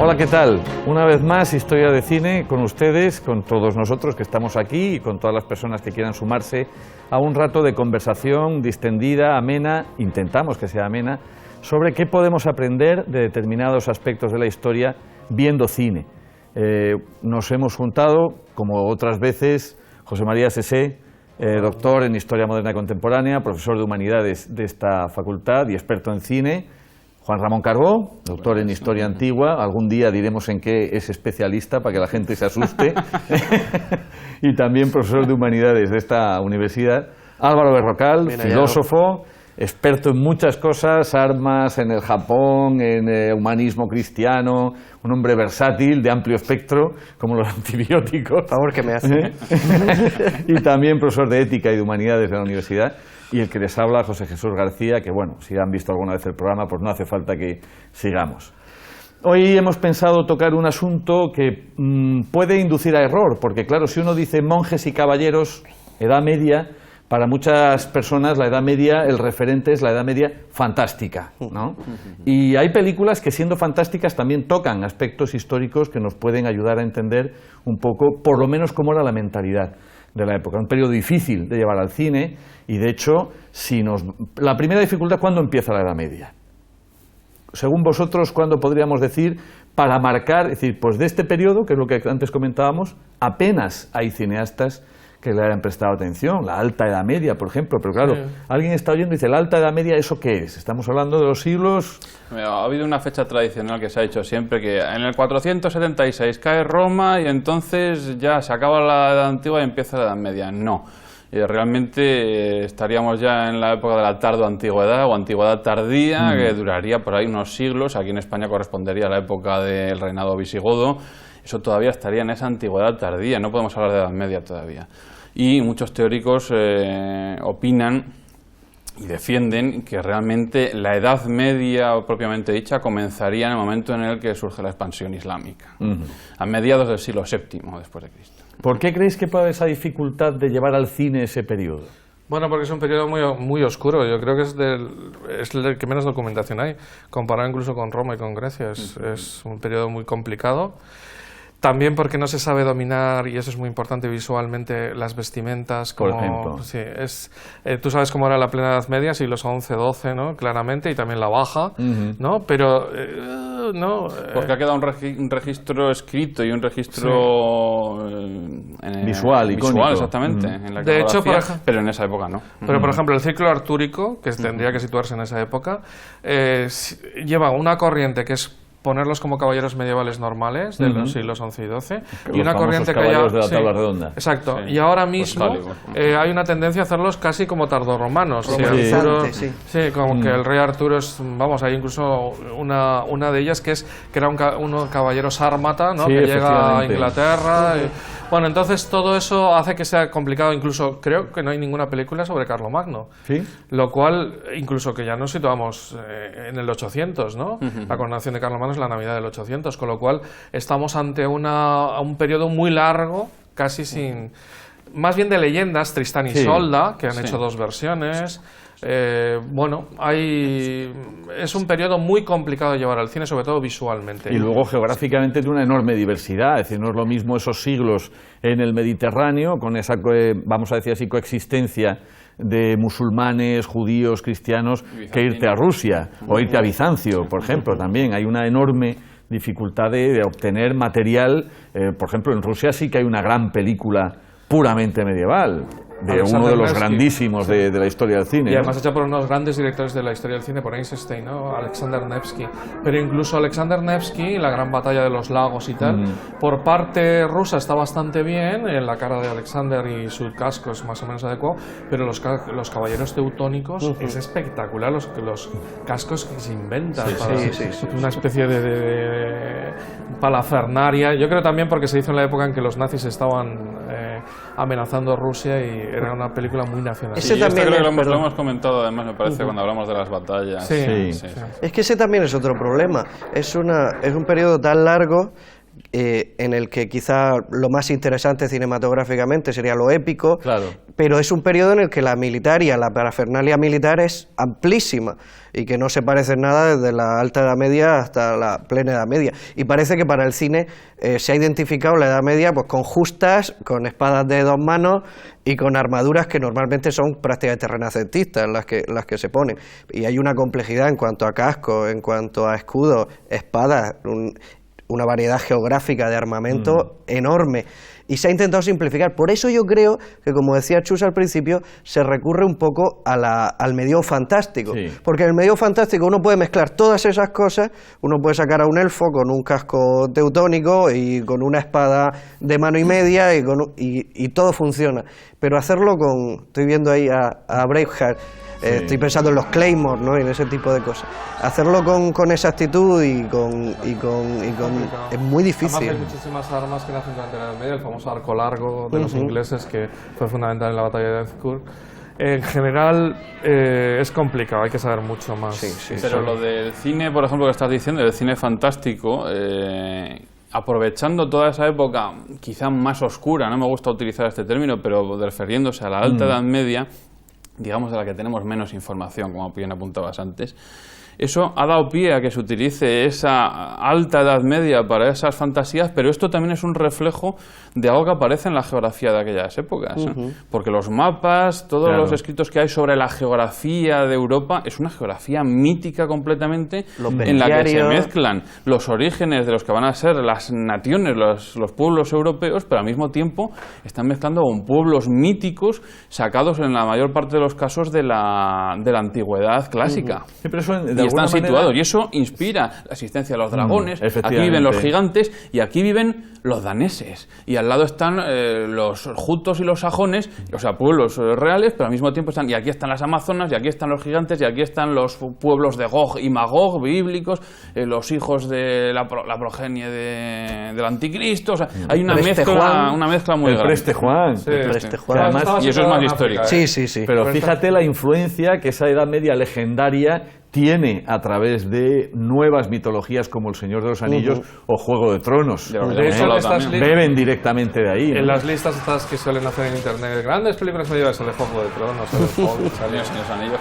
Hola, ¿qué tal? Una vez más, Historia de Cine con ustedes, con todos nosotros que estamos aquí y con todas las personas que quieran sumarse a un rato de conversación distendida, amena, intentamos que sea amena, sobre qué podemos aprender de determinados aspectos de la historia viendo cine. Nos hemos juntado, como otras veces, José María Sesé, doctor en Historia Moderna y Contemporánea, profesor de Humanidades de esta facultad y experto en cine. Juan Ramón Carbó, doctor en Historia Antigua, algún día diremos en qué es especialista para que la gente se asuste, y también profesor de Humanidades de esta universidad. Álvaro Berrocal, filósofo, experto en muchas cosas, armas en el Japón, en humanismo cristiano, un hombre versátil, de amplio espectro, como los antibióticos. Por favor, que me hace. Y también profesor de Ética y de Humanidades de la universidad. Y el que les habla, José Jesús García, que bueno, si han visto alguna vez el programa, pues no hace falta que sigamos. Hoy hemos pensado tocar un asunto que puede inducir a error, porque claro, si uno dice monjes y caballeros, Edad Media, para muchas personas la Edad Media, el referente es la Edad Media fantástica, ¿no? Y hay películas que, siendo fantásticas, también tocan aspectos históricos que nos pueden ayudar a entender un poco, por lo menos, cómo era la mentalidad de la época. Un periodo difícil de llevar al cine y, de hecho, la primera dificultad, ¿cuándo empieza la Edad Media? Según vosotros, ¿cuándo podríamos decir, para marcar, es decir, pues de este periodo, que es lo que antes comentábamos, apenas hay cineastas que le hayan prestado atención, la Alta Edad Media, por ejemplo, pero claro, alguien está oyendo y dice, ¿la Alta Edad Media eso qué es? ¿Estamos hablando de los siglos? Ha habido una fecha tradicional que se ha dicho siempre, que en el 476 cae Roma y entonces ya se acaba la Edad Antigua y empieza la Edad Media. No, realmente estaríamos ya en la época de la tardo-antigüedad o antigüedad tardía, que duraría por ahí unos siglos. Aquí en España correspondería a la época del reinado visigodo. Eso todavía estaría en esa antigüedad tardía, no podemos hablar de Edad Media todavía. Y muchos teóricos opinan y defienden que realmente la Edad Media, propiamente dicha, comenzaría en el momento en el que surge la expansión islámica, a mediados del siglo VII después de Cristo. ¿Por qué creéis que puede haber esa dificultad de llevar al cine ese periodo? Bueno, porque es un periodo muy oscuro. Yo creo que es el que menos documentación hay, comparado incluso con Roma y con Grecia. Es un periodo muy complicado. También porque no se sabe dominar, y eso es muy importante visualmente, las vestimentas. Como, por ejemplo. Sí, tú sabes cómo era la plena Edad Media, siglos XI, XII, ¿no? Claramente, y también la baja, ¿no? Pero, no... Porque ha quedado un registro escrito y un registro visual, icónico. Visual, exactamente. En la de hecho, pero en esa época no. Pero, por ejemplo, el ciclo artúrico, que tendría que situarse en esa época, lleva una corriente que es ponerlos como caballeros medievales normales de los siglos XI y XII, y una corriente que haya... de la tabla redonda. Exacto, y ahora mismo hay una tendencia a hacerlos casi como tardorromanos. Sí, como que el rey Arturo es, vamos, hay incluso una de ellas que era un caballero sármata, ¿no? Que llega a Inglaterra. Bueno, entonces todo eso hace que sea complicado. Incluso creo que no hay ninguna película sobre Carlomagno. ¿Sí? Lo cual, incluso que ya nos situamos en el 800, ¿no? La coronación de Carlomagno es la Navidad del 800, con lo cual estamos ante un periodo muy largo, casi sin... Más bien de leyendas, Tristán y Isolda, que han hecho dos versiones. Bueno, es un periodo muy complicado de llevar al cine, sobre todo visualmente. Y luego geográficamente de una enorme diversidad, es decir, no es lo mismo esos siglos en el Mediterráneo, con esa, vamos a decir así, coexistencia de musulmanes, judíos, cristianos, que irte a Rusia o irte a Bizancio, por ejemplo, también. Hay una enorme dificultad de obtener material. Por ejemplo, en Rusia sí que hay una gran película puramente medieval, de uno de los grandísimos de la historia del cine. Y además hecha por unos grandes directores de la historia del cine, por Eisenstein, ¿no? Alexander Nevsky. Pero incluso Alexander Nevsky, la gran batalla de los lagos y tal, por parte rusa está bastante bien, en la cara de Alexander y su casco es más o menos adecuado, pero los caballeros teutónicos es espectacular, los cascos que se inventan. Una especie de palafernaria. Yo creo también porque se hizo en la época en que los nazis estaban amenazando a Rusia y era una película muy nacionalista. Ese también creo que lo hemos comentado además, me parece, cuando hablamos de las batallas. Es que ese también es otro problema. Es un periodo tan largo en el que quizá lo más interesante cinematográficamente sería lo épico, Claro. pero es un periodo en el que la militaria, la parafernalia militar es amplísima y que no se parece en nada desde la Alta Edad Media hasta la plena Edad Media. Y parece que para el cine se ha identificado la Edad Media pues con justas, con espadas de dos manos y con armaduras que normalmente son prácticamente renacentistas las que se ponen. Y hay una complejidad en cuanto a cascos, en cuanto a escudos, espadas, una variedad geográfica de armamento enorme. Y se ha intentado simplificar. Por eso yo creo que, como decía Chus al principio, se recurre un poco al medievo fantástico. Sí. Porque en el medievo fantástico uno puede mezclar todas esas cosas, uno puede sacar a un elfo con un casco teutónico y con una espada de mano y media y todo funciona. Pero hacerlo estoy viendo ahí a Braveheart, estoy pensando en los Claymore, ¿no? Y en ese tipo de cosas. Hacerlo con exactitud y con es muy difícil. Además hay muchísimas armas que nacen durante la Edad Media, el famoso arco largo de los ingleses, que fue fundamental en la batalla de Edgecourt. En general es complicado, hay que saber mucho más. Pero lo del cine, por ejemplo, que estás diciendo, el cine fantástico, aprovechando toda esa época quizá más oscura, no me gusta utilizar este término, pero refiriéndose a la Alta Edad Media, digamos de la que tenemos menos información, como bien apuntabas antes, eso ha dado pie a que se utilice esa Alta Edad Media para esas fantasías, pero esto también es un reflejo de algo que aparece en la geografía de aquellas épocas, porque los mapas, todos los escritos que hay sobre la geografía de Europa, es una geografía mítica completamente, en la que se mezclan los orígenes de los que van a ser las naciones, los pueblos europeos, pero al mismo tiempo están mezclando con pueblos míticos sacados en la mayor parte de los casos de la antigüedad clásica. Sí, pero eso y están situados, y eso inspira la existencia de los dragones, aquí viven los gigantes y aquí viven los daneses, y al lado están los jutos y los sajones, o sea, pueblos reales, pero al mismo tiempo están, y aquí están las amazonas, y aquí están los gigantes, y aquí están los pueblos de Gog y Magog, bíblicos, los hijos de la progenie del anticristo, o sea, hay una mezcla muy grande. Preste Juan. Sí, Preste Juan. Además, y eso es más histórico. Sí. Pero fíjate la influencia que esa Edad Media legendaria tiene a través de nuevas mitologías como El Señor de los Anillos o Juego de Tronos. De hecho, beben directamente de ahí, ¿no? En las listas estas que suelen hacer en internet, grandes películas medievales, el de Juego de Tronos, el Hobbit, Los Anillos,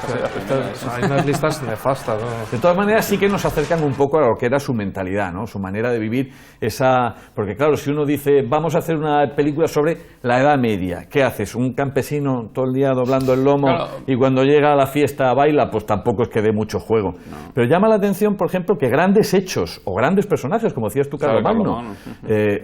hay unas listas nefastas, ¿no? De todas maneras, sí que nos acercan un poco a lo que era su mentalidad, ¿no? Su manera de vivir esa... Porque claro, si uno dice, vamos a hacer una película sobre la Edad Media, ¿qué haces? ¿Un campesino todo el día doblando el lomo y cuando llega a la fiesta baila? Pues tampoco es que dé mucho juego. No. Pero llama la atención, por ejemplo, que grandes hechos o grandes personajes, como decías tú, Carlomagno,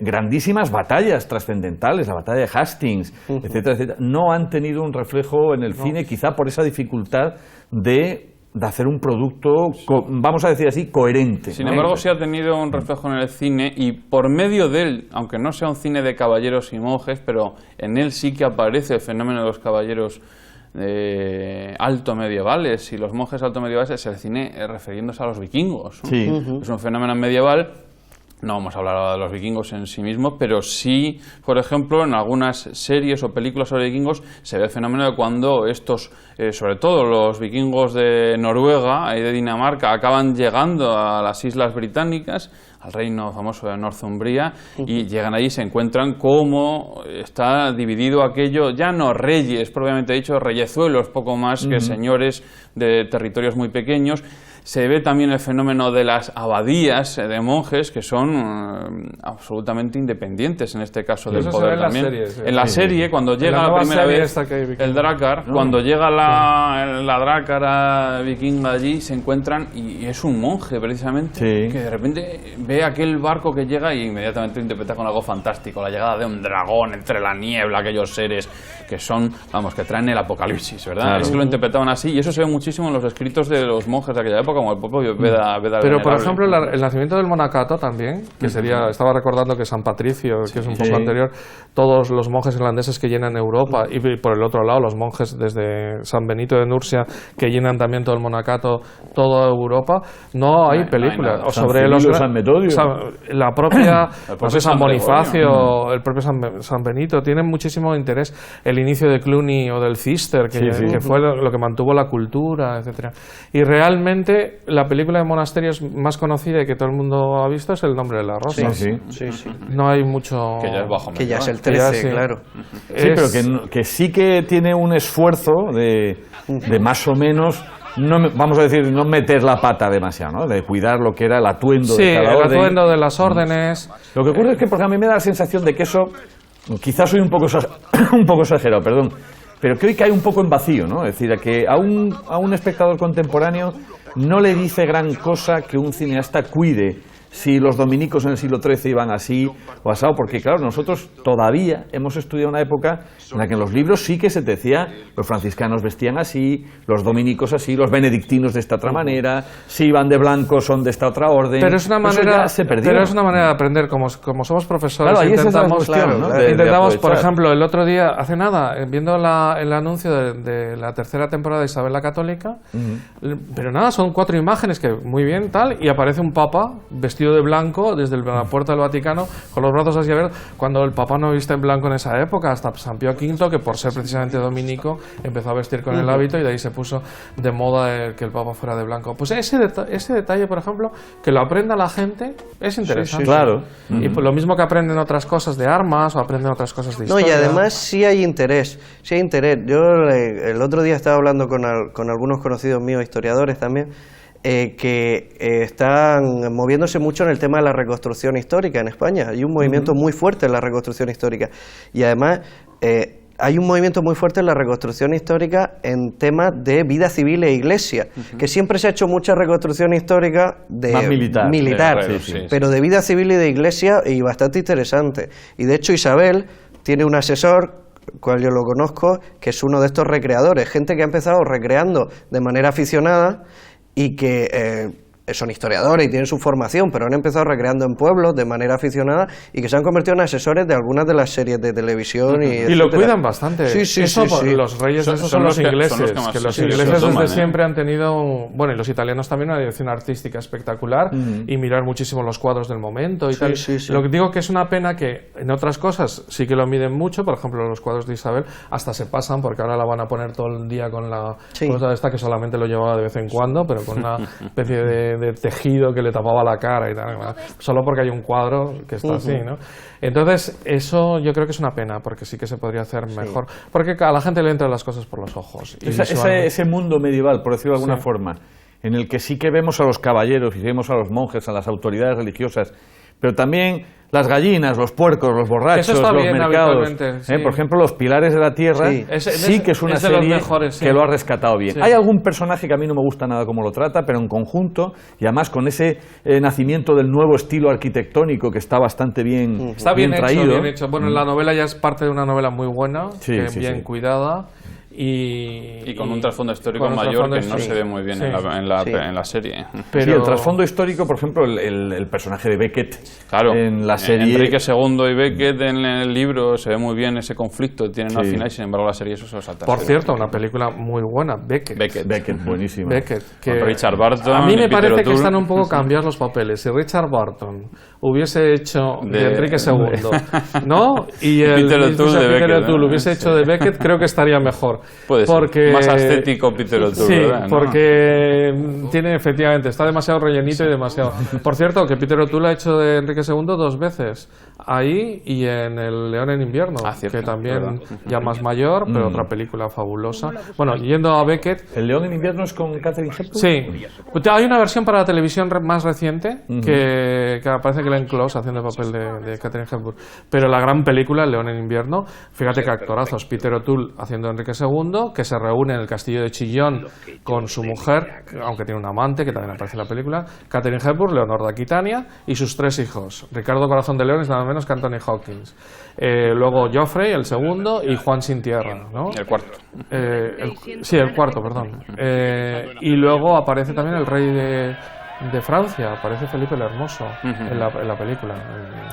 grandísimas batallas trascendentales, la batalla de Hastings, etcétera, etcétera, no han tenido un reflejo en el cine, quizá por esa dificultad de hacer un producto, vamos a decir así, coherente. Sin embargo, sí ha tenido un reflejo en el cine, y por medio de él, aunque no sea un cine de caballeros y monjes, pero en él sí que aparece el fenómeno de los caballeros alto medievales, y los monjes alto medievales es el cine refiriéndose a los vikingos, ¿no? Sí. Es un fenómeno medieval. No vamos a hablar ahora de los vikingos en sí mismos, pero sí, por ejemplo, en algunas series o películas sobre vikingos se ve el fenómeno de cuando estos, sobre todo los vikingos de Noruega y de Dinamarca, acaban llegando a las islas británicas, al reino famoso de Northumbria, y llegan allí y se encuentran cómo está dividido aquello, ya no reyes, propiamente dicho, reyezuelos, poco más que señores de territorios muy pequeños. Se ve también el fenómeno de las abadías de monjes, que son absolutamente independientes en este caso del poder también. En la serie, cuando llega la primera vez el Drakkar, cuando llega la Drácara vikinga allí, se encuentran, y es un monje precisamente, que de repente ve aquel barco que llega y inmediatamente lo interpreta con algo fantástico, la llegada de un dragón entre la niebla, aquellos seres que son, vamos, que traen el apocalipsis, ¿verdad? Claro. Es que lo interpretaban así, y eso se ve muchísimo en los escritos de los monjes de aquella época, como el propio Veda. Pero, por ejemplo, el nacimiento del monacato también, que sería, estaba recordando que San Patricio, que es un poco anterior, todos los monjes irlandeses que llenan Europa, y por el otro lado los monjes desde San Benito de Nursia que llenan también todo el monacato, toda Europa, no hay películas. O sobre los San Metodio, episodio. La propia El no propio sé, San San Bonifacio, el propio San Benito, tienen muchísimo interés. El inicio de Cluny o del Cister, que fue lo que mantuvo la cultura, etcétera. Y realmente la película de monasterios más conocida y que todo el mundo ha visto es El nombre de la rosa. Sí. No hay mucho... Que ya es bajo Que ya es el Que ya 13, sí. claro. Sí, pero que sí que tiene un esfuerzo de más o menos, vamos a decir, no meter la pata demasiado, ¿no? De cuidar lo que era el atuendo Sí, de cada el orden. atuendo de las órdenes. Lo que ocurre es que, porque a mí me da la sensación de que eso, quizás soy un poco exagerado, perdón, pero que hoy cae un poco en vacío, ¿no? Es decir, a que a un espectador contemporáneo no le dice gran cosa que un cineasta cuide si los dominicos en el siglo XIII iban así o asado, porque claro, nosotros todavía hemos estudiado una época en la que en los libros sí que se te decía los franciscanos vestían así, los dominicos así, los benedictinos de esta otra manera, si iban de blanco son de esta otra orden. Pero es una Eso manera, ya se perdió. pero es una manera de aprender, como somos profesores, Claro, ahí esa es la intentamos, cuestión, ¿no? De intentamos, por aprovechar. ejemplo, el otro día, hace nada, viendo el anuncio de la tercera temporada de Isabel la Católica, pero nada, son 4 imágenes que muy bien, tal, y aparece un papa vestido de blanco desde la puerta del Vaticano, con los brazos así abiertos, cuando el papa no viste en blanco en esa época, hasta San Pío V, que por ser precisamente dominico, empezó a vestir con el hábito y de ahí se puso de moda que el papa fuera de blanco. Pues ese detalle, por ejemplo, que lo aprenda la gente, es interesante. Claro. Y pues lo mismo que aprenden otras cosas de armas o aprenden otras cosas de No, historia. y además sí hay interés. Yo el otro día estaba hablando con algunos conocidos míos, historiadores también, que están moviéndose mucho en el tema de la reconstrucción histórica en España. Hay un movimiento muy fuerte en la reconstrucción histórica. Y además hay un movimiento muy fuerte en la reconstrucción histórica en temas de vida civil e iglesia, que siempre se ha hecho mucha reconstrucción histórica de Más militar. Sí. pero de vida civil y de iglesia, y bastante interesante. Y de hecho Isabel tiene un asesor, cual yo lo conozco, que es uno de estos recreadores, gente que ha empezado recreando de manera aficionada y que son historiadores y tienen su formación, pero han empezado recreando en pueblos de manera aficionada y que se han convertido en asesores de algunas de las series de televisión. Y lo cuidan bastante. Sí. Los reyes de esos son los ingleses, que los ingleses lo toman, desde siempre han tenido, bueno, y los italianos también, una dirección artística espectacular y mirar muchísimo los cuadros del momento y tal. Sí. Lo que digo que es una pena que en otras cosas sí que lo miden mucho, por ejemplo los cuadros de Isabel hasta se pasan porque ahora la van a poner todo el día con la cosa esta que solamente lo llevaba de vez en cuando, pero con una especie de tejido que le tapaba la cara y tal, solo porque hay un cuadro que está así, ¿no? Entonces, eso yo creo que es una pena, porque sí que se podría hacer mejor, porque a la gente le entran las cosas por los ojos. Y Ese mundo medieval, por decirlo de alguna forma, en el que sí que vemos a los caballeros y vemos a los monjes, a las autoridades religiosas, pero también las gallinas, los puercos, los borrachos, Eso está los bien, mercados. habitualmente, sí. Por ejemplo, Los Pilares de la Tierra, Sí. que es una es de los serie mejores, sí. que lo ha rescatado bien. Sí. Hay algún personaje que a mí no me gusta nada cómo lo trata, pero en conjunto, y además con ese nacimiento del nuevo estilo arquitectónico que está bastante bien, está bien traído. hecho, bien hecho. Bueno, la novela ya es parte de una novela muy buena, bien cuidada. Y con un trasfondo histórico con un mayor trasfondo que no se ve muy bien en la serie. Pero sí, el trasfondo histórico, por ejemplo, el personaje de Beckett en la serie. Enrique II y Beckett en el libro se ve muy bien ese conflicto, tienen al final, y sin embargo la serie eso se lo salta. Por cierto, una película muy buena, Beckett, buenísima. Beckett, que con Richard Barton. A mí me y Peter parece que O'Toole. están un poco cambiados los papeles. Si Richard Barton hubiese hecho de Enrique II, ¿no? Y Peter O'Toole de Peter Beckett, O'Toole ¿no? hubiese hecho de Beckett, creo que estaría mejor. Puede ser. Porque Más ascético Peter O'Toole, sí, ¿verdad? ¿No? porque tiene efectivamente, está demasiado rellenito y demasiado. Por cierto, que Peter O'Toole ha hecho de Enrique II 2 veces, ahí y en El León en invierno, cierto, que también verdad. ya más mayor, pero otra película fabulosa. Bueno, yendo a Beckett, ¿El León en invierno es con Catherine Hepburn? sí, hay una versión para la televisión más reciente que aparece Glenn Close haciendo el papel de Catherine Hepburn, pero la gran película El León en invierno, fíjate que actorazos, Peter O'Toole haciendo de Enrique II, que se reúne en el castillo de Chillón con su mujer, aunque tiene un amante que también aparece en la película, Catherine Hepburn, Leonor de Aquitania y sus 3 hijos, Ricardo Corazón de León es nada menos que Anthony Hopkins, luego Joffrey, el segundo, y Juan Sin Tierra, ¿no? El cuarto. El cuarto, perdón. Y luego aparece también el rey de Francia, aparece Felipe el Hermoso en la película.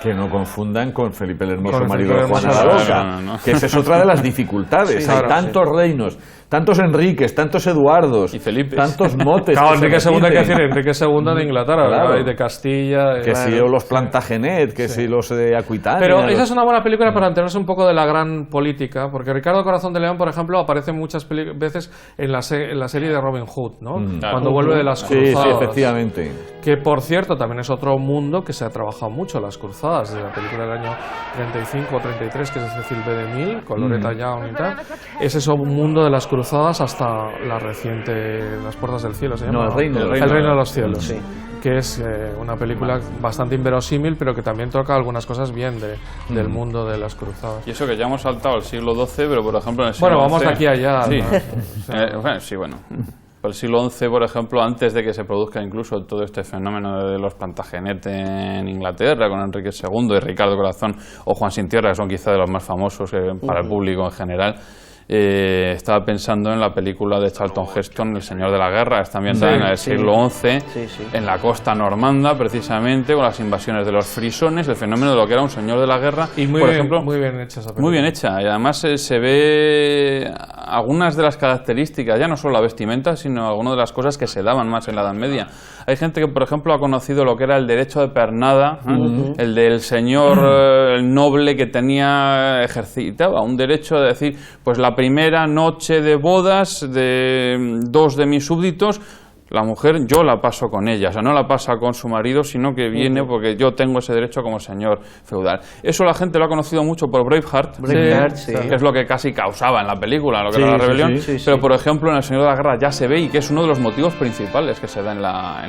Que no confundan con Felipe el Hermoso, Con marido Felipe de el Juana Hermoso, la Loca, no. que esa es otra de las dificultades. Sí, hay claro, tantos reinos, tantos Enriques, tantos Eduardos, Y Felipes. tantos motes. Claro, que Enrique se II hay que repiten. decir Enrique II de Inglaterra, Claro. ¿verdad? Y de Castilla. Que claro. si los Plantagenet, que si los de Aquitania. Pero los- esa es una buena película para enterarse un poco de la gran política, porque Ricardo Corazón de León, por ejemplo, aparece muchas veces en la serie de Robin Hood, ¿no? Cuando Claro. vuelve de las Sí, cruzadas. sí, efectivamente. Que, por cierto, también es otro mundo que se ha trabajado mucho, las cruzadas, de la película del año 35 o 33, que es de Cecil B. DeMille, con Loretta Young y tal. Es ese mundo de las cruzadas hasta la reciente Las Puertas del Cielo, ¿se llama? No, El Reino de los Cielos, Sí. que es una película bastante inverosímil, pero que también toca algunas cosas bien del mundo de las cruzadas. Y eso que ya hemos saltado al siglo XII, pero por ejemplo en el siglo Bueno, vamos XI de aquí a allá. Sí, ¿no? bueno, sí, bueno. El siglo XI, por ejemplo, antes de que se produzca incluso todo este fenómeno de los Plantagenet en Inglaterra, con Enrique II y Ricardo Corazón o Juan Sin Tierra, que son quizá de los más famosos para el público en general, estaba pensando en la película de Charlton Heston, El Señor de la Guerra, está ambientada en el siglo XI, en la costa normanda, precisamente, con las invasiones de los frisones, el fenómeno de lo que era un señor de la guerra, Y muy, por bien, ejemplo. muy bien hecha esa película. Muy bien hecha, y además se ve algunas de las características, ya no solo la vestimenta, sino algunas de las cosas que se daban más en la Edad Media. Hay gente que, por ejemplo, ha conocido lo que era el derecho de pernada, el del señor el noble que ejercitaba un derecho de decir, pues la primera noche de bodas de dos de mis súbditos, la mujer yo la paso con ella, o sea, no la pasa con su marido, sino que viene porque yo tengo ese derecho como señor feudal. Eso la gente lo ha conocido mucho por Braveheart, Braveheart, sí. que es lo que casi causaba en la película, lo que Sí, era la sí, rebelión, sí, pero por ejemplo en El Señor de la Guerra ya se ve y que es uno de los motivos principales que se da en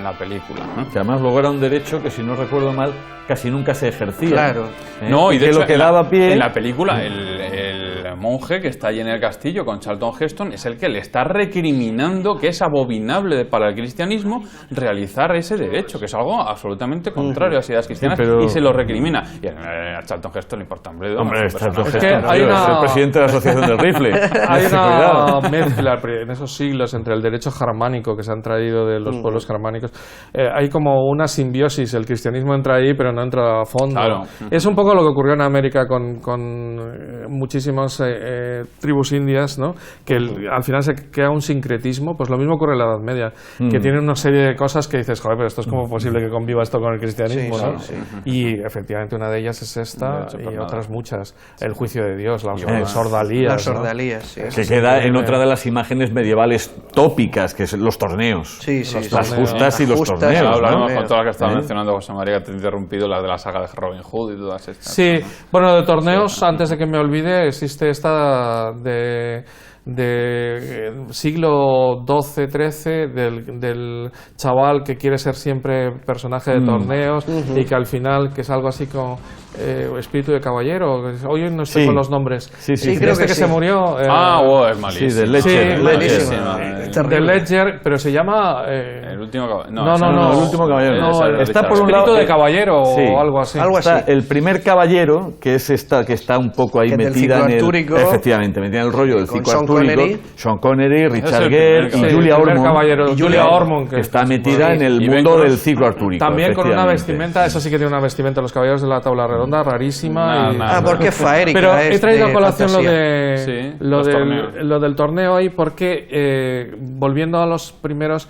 la película, ¿no? Que además luego era un derecho que, si no recuerdo mal, casi nunca se ejercía. Claro. No, y de que hecho, lo que daba pie... en la película, el monje que está allí en el castillo con Charlton Heston es el que le está recriminando que es abominable para el cristianismo realizar ese derecho, que es algo absolutamente contrario a las ideas cristianas, Sí, pero- y se lo recrimina. Y a Charlton Heston le importa, hombre, Hombre, es un Charlton personaje. Es que Heston, hay tío, una- es el presidente de la Asociación del Rifle. Hay Cuidado. una mezcla en esos siglos entre el derecho germánico que se han traído de los pueblos germánicos. Hay como una simbiosis, el cristianismo entra ahí pero no entra a fondo. Claro. Es un poco lo que ocurrió en América con muchísimas tribus indias, ¿no? Que al final se crea un sincretismo. Pues lo mismo ocurre en la Edad Media, que tiene una serie de cosas que dices, joder, pero esto es como posible que conviva esto con el cristianismo, Sí, ¿no? sí, Y efectivamente una de ellas es esta De hecho, y pues nada. otras muchas. El juicio de Dios, las otras. sordalías. Las ¿no? ordalías, sí. Que queda en otra de las imágenes medievales tópicas, que es los torneos. Sí, sí, sí. Las torneos. justas y los Justas, torneos, Claro, ¿no? hablamos con todas las que estaba ¿Eh? mencionando José María, que te he interrumpido, las de la saga de Robin Hood y todas estas. Sí, bueno, de torneos, antes de que me olvide, existe esta de siglo XII-XIII del chaval que quiere ser siempre personaje de torneos y que al final, que es algo así como espíritu de caballero, hoy no estoy Sí. con los nombres. Sí, sí, Sí, sí. creo Este que que sí. se murió. Es malísimo. Sí, de Ledger. Sí, malísimo. de Ledger, pero se llama... El último caballero. No, no, el último caballero. No, Está por un espíritu lado de caballero sí. o algo así. Algo así. Está el primer caballero, que es esta, que está un poco ahí Que es del metida ciclo en el... artúrico. Efectivamente, metida en el rollo del Con ciclo Sean artúrico. Connery. Sean Connery, es Richard el Gere primer y caballero. Julia el primer Ormond. caballero, Y Julia Ormond, que está metida en el Y ven mundo con del los- ciclo artúrico. También con una efectivamente. vestimenta, esa sí que tiene una vestimenta, los caballeros de la tabla redonda, rarísima. Nada, Porque es faérica. Pero es he traído de a colación fantasía. Sí, los torneos. lo del torneo ahí porque, volviendo a los primeros,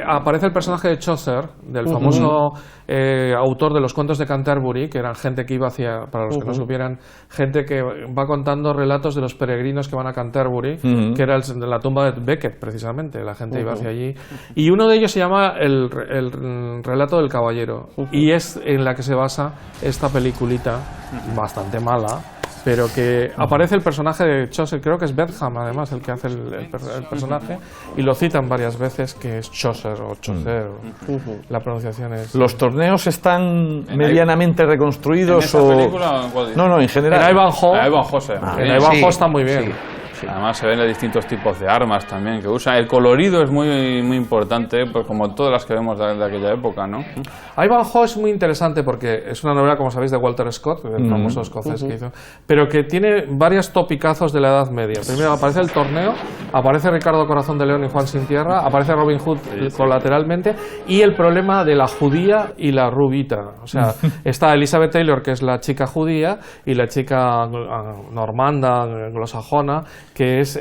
aparece el personaje de Chaucer, del famoso autor de los cuentos de Canterbury, que eran gente que iba hacia, para los que no supieran, gente que va contando relatos de los peregrinos que van a Canterbury, que era de la tumba de Becket, precisamente, la gente iba hacia allí. Y uno de ellos se llama el relato del caballero, y es en la que se basa esta peliculita, bastante mala, pero que aparece el personaje de Chaucer, creo que es Bentham además el que hace el personaje, y lo citan varias veces que es Chaucer o Chaucer, la pronunciación es... ¿Los torneos están En medianamente ¿En reconstruidos esta o...? película o en cuál dices? No, no, en En general. Ivanhoe, Ivanhoe se ve muy en bien. Ivanhoe Sí, está muy bien. Además se ven los distintos tipos de armas también que usan. El colorido es muy, muy importante, pues como todas las que vemos de aquella época, ¿no? Ivanhoe es muy interesante porque es una novela, como sabéis, de Walter Scott, el famoso escocés que hizo, pero que tiene varios topicazos de la Edad Media. Primero aparece el torneo, aparece Ricardo Corazón de León y Juan Sin Tierra, aparece Robin Hood colateralmente, y el problema de la judía y la rubita. O sea, está Elizabeth Taylor, que es la chica judía, y la chica normanda, anglosajona, que es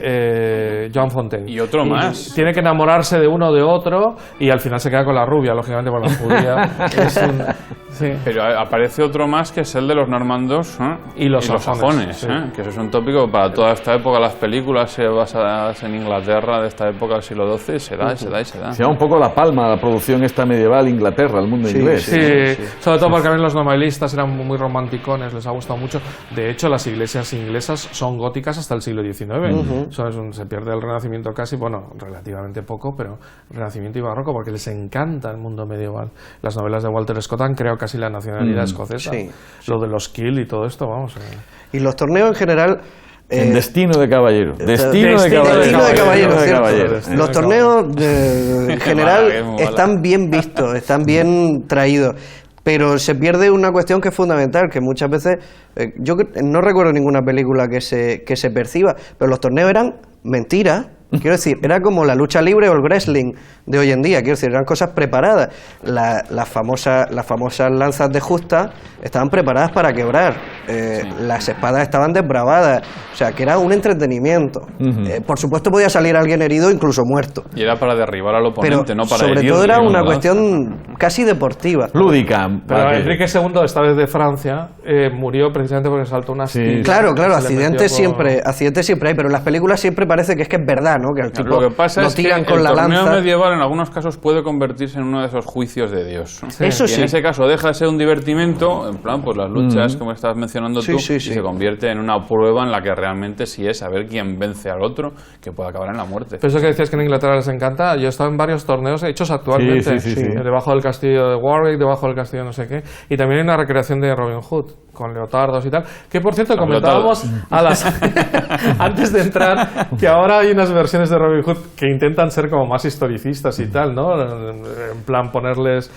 Joan Fontaine. Y otro más. Tiene que enamorarse de uno o de otro y al final se queda con la rubia, lógicamente, por la judía. Sí. Pero aparece otro más que es el de los normandos Y los sajones, sí. que eso es un tópico para toda esta época. Las películas basadas en Inglaterra de esta época del siglo XII se da. Se llama un poco la palma la producción esta medieval Inglaterra, el mundo inglés. Sí, sobre todo porque a mí los novelistas eran muy romanticones, les ha gustado mucho. De hecho, las iglesias inglesas son góticas hasta el siglo XIX. Se pierde el Renacimiento casi, bueno, relativamente poco, pero Renacimiento y Barroco, porque les encanta el mundo medieval. Las novelas de Walter Scott han creado casi la nacionalidad escocesa. Sí. Lo de los Kill y todo esto, vamos. Y los torneos en general... En Destino de Caballero. Destino de Caballero, cierto. ¿cierto? Los torneos en general Qué mala. están bien vistos, están bien traídos, pero se pierde una cuestión que es fundamental, que muchas veces, yo no recuerdo ninguna película que se perciba, pero los torneos eran mentiras. Quiero decir, era como la lucha libre o el wrestling de hoy en día. Quiero decir, eran cosas preparadas. Las famosas lanzas de justa estaban preparadas para quebrar. Las espadas estaban desbravadas. O sea, que era un entretenimiento. Por supuesto podía salir alguien herido, incluso muerto. Y era para derribar al Pero oponente, no para sobre herirle todo era con una la lanza. cuestión casi deportiva. Lúdica. Pero Enrique II, esta vez de Francia, murió precisamente porque saltó una astilla. Claro, Se le accidentes metió por- siempre hay, pero en las películas siempre parece que es verdad, ¿no? Que el tipo Lo que pasa lo es que tiran el con la torneo lanza. medieval en algunos casos puede convertirse en uno de esos juicios de Dios. Eso Y sí. en ese caso deja de ser un divertimento, en plan, pues las luchas, como estabas mencionando Sí, tú, sí, y sí. se convierte en una prueba en la que realmente sí es saber quién vence al otro, que puede acabar en la muerte. Pero eso que decías que en Inglaterra les encanta, yo he estado en varios torneos hechos actualmente, Sí. debajo del castillo de Warwick, debajo del castillo no sé qué, y también hay una recreación de Robin Hood, con leotardos y tal, que por cierto Los comentábamos antes de entrar, que ahora hay unas versiones de Robin Hood que intentan ser como más historicistas y tal, ¿no? En plan ponerles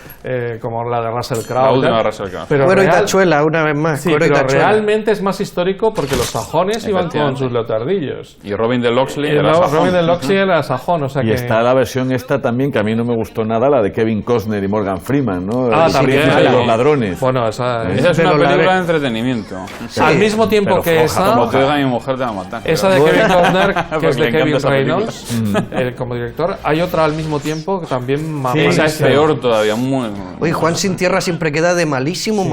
como la de Russell Crowe. La y última tal. de Russell Crowe. Pero Cuero y real- tachuela, una vez más. Sí, cuero y pero tachuela. realmente es más histórico porque los sajones iban con Efectivamente. sus leotardillos. Y Robin de Locksley Y era luego sajón. Robin de Locksley era sajón, o sea Y que... está la versión esta también, que a mí no me gustó nada, la de Kevin Costner y Morgan Freeman, ¿no? Ah, El también. Silencio de los ladrones. Bueno, esa Esa es Pero una la película de de- entretenimiento. al mismo tiempo pero que floja, esa, Como te diga mi mujer te va a matar. esa de Pero- Kevin Costner, que Porque es de le encanta Kevin esa película. Reynolds, como director, hay otra al mismo tiempo que también Esa es malísima. peor todavía, muy... Oye, Juan Sin Tierra siempre queda de malísimo.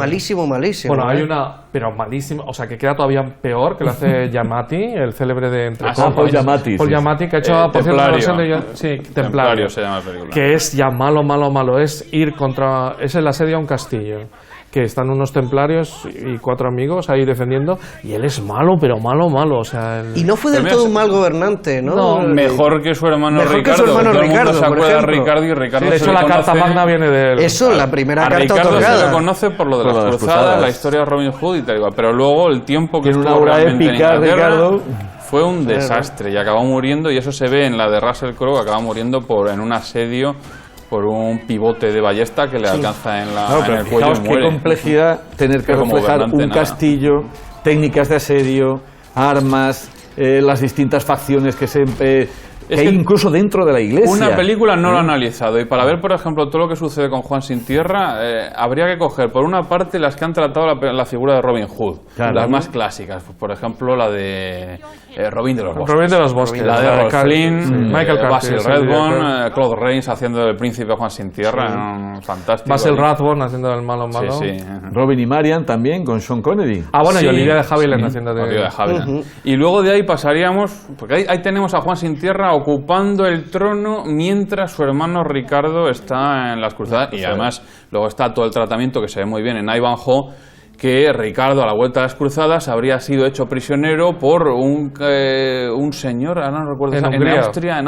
Bueno, hay una, pero malísima, o sea, que queda todavía peor, que lo hace Giamatti, el célebre de Entre Ah, sí, Copas. Paul Giamatti, Paul sí. Giamatti, que ha hecho, por cierto, una versión de... Sí, Templario. se llama la película. Que es ya malo, es ir contra... Es el asedio a un castillo, que están unos templarios y 4 amigos ahí defendiendo, y él es malo, pero malo, o sea... Y no fue del Pero todo mira, un mal gobernante, ¿no? No, Mejor que su hermano Mejor que Ricardo. su hermano Todo el mundo Ricardo, se por acuerda de ejemplo. Ricardo y Ricardo de se hecho, le la conoce- Carta Magna viene de él. Eso, la primera A carta Ricardo se otorgada. le conoce por lo de Por las las cruzadas, cruzadas. la historia de Robin Hood y tal igual. Pero luego el tiempo que Tiene una estuvo aura realmente en épica, Inglaterra Ricardo. fue un desastre y acabó muriendo, y eso se ve en la de Russell Crowe, acaba muriendo en un asedio por un pivote de ballesta que le alcanza en Claro, en pero el cuello fijaos y qué muere. complejidad tener que Pero como reflejar gobernante, un nada. castillo, técnicas de asedio, armas, las distintas facciones que Es hay que incluso dentro de la iglesia. Una película no lo ha analizado, y para ver, por ejemplo, todo lo que sucede con Juan Sin Tierra, habría que coger, por una parte, las que han tratado la figura de Robin Hood, Claro. las más clásicas, por ejemplo, la de Robin de los Bosques. Robin de los Bosques. La de Rolf Flynn, Michael Curtis, Basil el Rathbone, director. Claude Rains haciendo del príncipe Juan Sin Tierra, fantástico. Basil Rathbone haciendo del malo. Sí, sí. Robin y Marian también con Sean Connery. Ah, bueno, Sí, y Olivia de Havilland haciendo Olivia de de... Havilland. Y luego de ahí pasaríamos, porque ahí tenemos a Juan Sin Tierra ocupando el trono mientras su hermano Ricardo está en las cruzadas, y además luego está todo el tratamiento que se ve muy bien en Ivanhoe, que Ricardo a la vuelta de las cruzadas habría sido hecho prisionero por un señor, ahora no recuerdo, En Hungría. en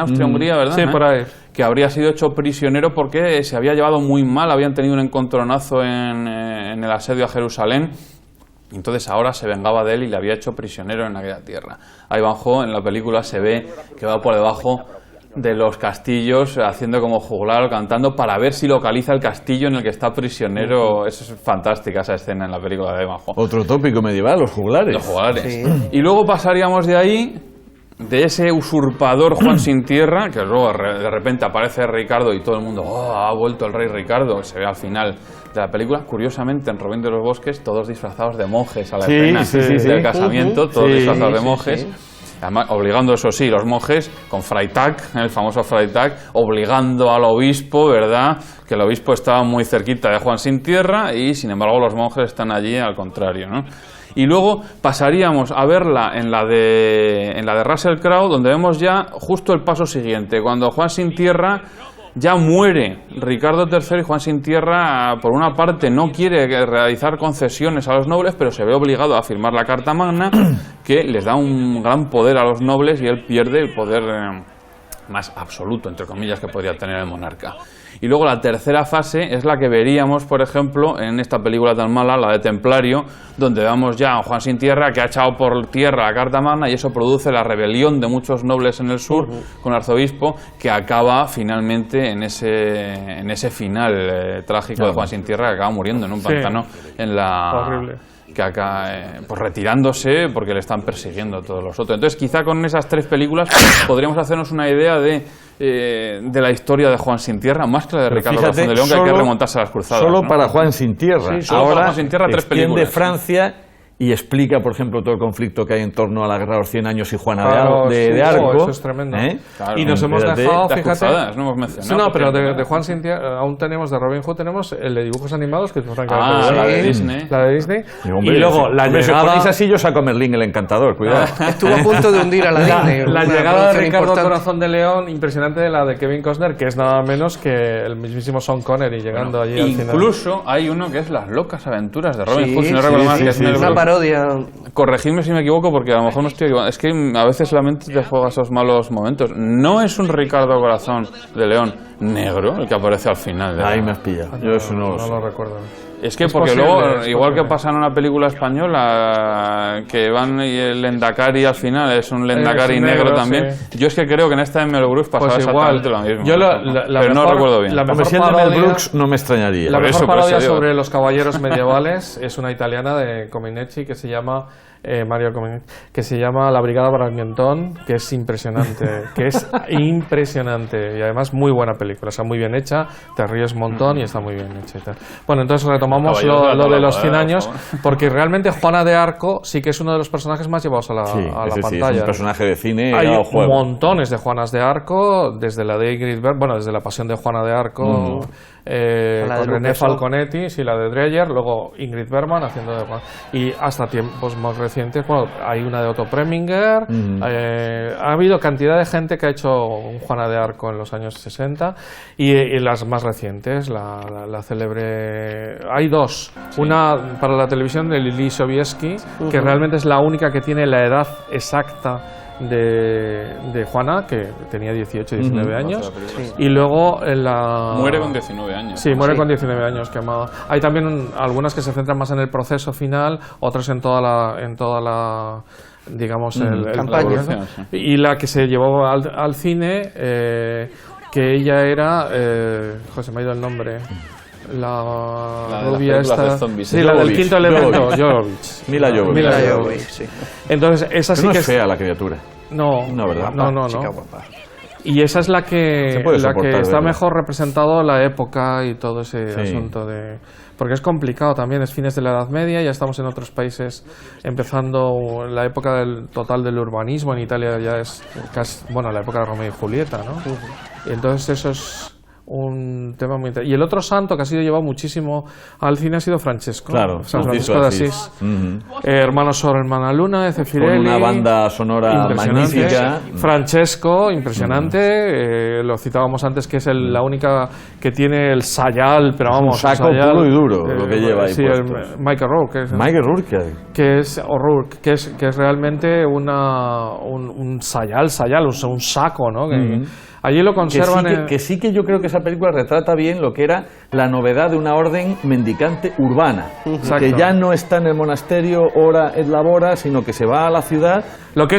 Austria, Hungría, ¿verdad? Sí, por ahí. Que habría sido hecho prisionero porque se había llevado muy mal, habían tenido un encontronazo en el asedio a Jerusalén. Entonces ahora se vengaba de él y le había hecho prisionero en aquella tierra. Ivanhoe en la película se ve que va por debajo de los castillos haciendo como juglar, cantando para ver si localiza el castillo en el que está prisionero. Eso es fantástica, esa escena en la película de Ivanhoe. Otro tópico medieval, los juglares. Los juglares. Sí. Y luego pasaríamos de ahí, de ese usurpador Juan Sin Tierra, que luego de repente aparece Ricardo y todo el mundo, oh, ha vuelto el rey Ricardo, se ve al final de la película. Curiosamente, en Robin de los Bosques, todos disfrazados de monjes a la Sí, escena sí, sí, del sí. casamiento, todos Sí, disfrazados de sí, monjes. sí. Además, obligando, eso sí, los monjes con Freitag, el famoso Freitag, obligando al obispo, ¿verdad?, que el obispo estaba muy cerquita de Juan Sin Tierra y, sin embargo, los monjes están allí al contrario, ¿no? Y luego pasaríamos a verla en la de Russell Crowe, donde vemos ya justo el paso siguiente, cuando Juan Sin Tierra ya muere Ricardo III, y Juan Sin Tierra, por una parte, no quiere realizar concesiones a los nobles, pero se ve obligado a firmar la Carta Magna, que les da un gran poder a los nobles, y él pierde el poder más absoluto, entre comillas, que podría tener el monarca. Y luego la tercera fase es la que veríamos, por ejemplo, en esta película tan mala, la de Templario, donde vemos ya a Juan Sin Tierra que ha echado por tierra la Carta Magna, y eso produce la rebelión de muchos nobles en el sur con el arzobispo, que acaba finalmente en ese final trágico de Juan Sin Tierra, que acaba muriendo en un pantano en la... Horrible. Que acá, pues retirándose porque le están persiguiendo todos los otros. Entonces, quizá con esas 3 películas podríamos hacernos una idea de la historia de Juan Sin Tierra, más que la de Ricardo Corazón de León, que hay que remontarse a las cruzadas. Solo, ¿no?, para Juan Sin Tierra. Sí, solo ahora para Juan Sin Tierra, 3 extiende películas. Francia y explica, por ejemplo, todo el conflicto que hay en torno a la Guerra de los 100 Años y Juana de Arco. Eso es tremendo. Claro, y nos hemos dejado, fíjate... Cruzadas, no hemos mencionado. No, pero de Juan Sin Tierra aún tenemos, de Robin Hood tenemos el de dibujos animados, que es francamente la de Disney. La de Disney. Hombre, y luego la si llegada... ponéis así, yo saco a Merlín el Encantador, cuidado. Estuvo a punto de hundir a la Disney. La una llegada de producción Ricardo importante. Corazón de León, impresionante, de la de Kevin Costner, que es nada menos que el mismísimo Sean Connery llegando allí al final. Incluso hay uno que es Las locas aventuras de Robin Sí, Hood, si no sí, recuerdo mal, sí, que es sí, Mel sí. Una Brooks. parodia. Corregidme si me equivoco, porque a lo mejor me estoy equivocando. Es que a veces la mente te juega esos malos momentos. No es un Ricardo Corazón de León negro el que aparece al final. Ahí me has pillado. Yo eso no lo sé. lo recuerdo. Es que Es porque posible, luego, es igual posible. que pasa en una película española, que van y el Lendakari al final es un Lendakari Es negro, negro, también. sí. Yo es que creo que en esta de Mel Brooks pasaba Pues igual. exactamente lo mismo. Yo pero no recuerdo bien. la Hombre, mejor si es de Mel parodia- Brooks, no me extrañaría. La Por mejor eso parodia digo. sobre los caballeros medievales es una italiana de Cominecci que se llama Mario Cominecci, que se llama La Brigada Baragmentón, que es impresionante, y además muy buena película, o sea, muy bien hecha, te ríes un montón y está muy bien hecha y tal. Bueno, entonces retomamos Caballeros de la lo de los Tabla, 100 por años, favor. porque realmente Juana de Arco sí que es uno de los personajes más llevados a la, Sí, a la ese sí, pantalla. es un personaje de cine Hay dado juego. montones de Juanas de Arco, desde la de Ingrid Bergman, bueno, desde la Pasión de Juana de Arco, La de con René Luc Besson. Falconetti, sí, la de Dreyer, luego Ingrid Bergman haciendo de Juan. Y hasta tiempos más recientes, bueno, hay una de Otto Preminger, ha habido cantidad de gente que ha hecho un Juana de Arco en los años 60, y las más recientes, la célebre... Hay 2, una para la televisión de Lili Sobieski, que realmente es la única que tiene la edad exacta de Juana, que tenía 18, 19 años, y luego Muere con 19 años. Sí, muere con 19 años, quemada. Hay también algunas que se centran más en el proceso final, otras en toda la digamos, campaña. evolución, sí. Y la que se llevó al cine, que ella era... José, me ha ido el nombre. La La de las rubia películas esta... de zombies. Sí, la del Jovovich, quinto elemento, Jovovich. Jovovich. Mila Jovovich. Mila Mila Jovovich. Jovovich, sí. Entonces, esa Pero sí no que es fea la criatura. No, No, ¿verdad? no. Chica guapa. Y esa es la que Se puede soportar, está ¿verdad? mejor representado la época y todo ese Sí. asunto de... Porque es complicado también, es fines de la Edad Media, ya estamos en otros países empezando la época total del urbanismo, en Italia ya es casi, bueno, la época de Romeo y Julieta, ¿no? Y entonces eso es un tema muy interesante. Y el otro santo que ha sido llevado muchísimo al cine ha sido Francesco. Claro, San Francisco de Asís. Hermano Sor, Hermana Luna, de Cefirelli. Con una banda sonora Impresionante. magnífica. Francesco, impresionante. Lo citábamos antes, que es la única que tiene el sayal, pero Es un vamos, saco sayal, puro y duro, lo que lleva ahí sí, puesto. Michael Rourke, Michael Rourke. que es realmente un sayal, un saco, ¿no? Allí lo conservan. Que sí que yo creo que esa película retrata bien lo que era la novedad de una orden mendicante urbana, Exacto. que ya no está en el monasterio hora et labora, sino que se va a la ciudad. Lo que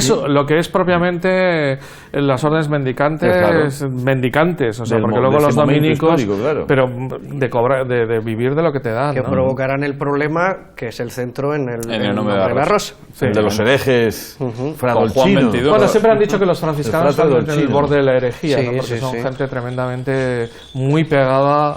es propiamente las órdenes mendicantes, o sea, Del porque mo- luego de los ese momento dominicos, histórico, claro. pero de vivir de lo que te dan, Que ¿no? provocarán el problema que es el centro en el nombre de la la rosa. rosa. Sí. El de los herejes Con Juan fradolchinos. 22. Bueno, siempre han dicho que los franciscanos El frato están en el dolcino. borde de la herejía. familia, Sí, ¿no? Porque sí, son sí. gente tremendamente muy pegada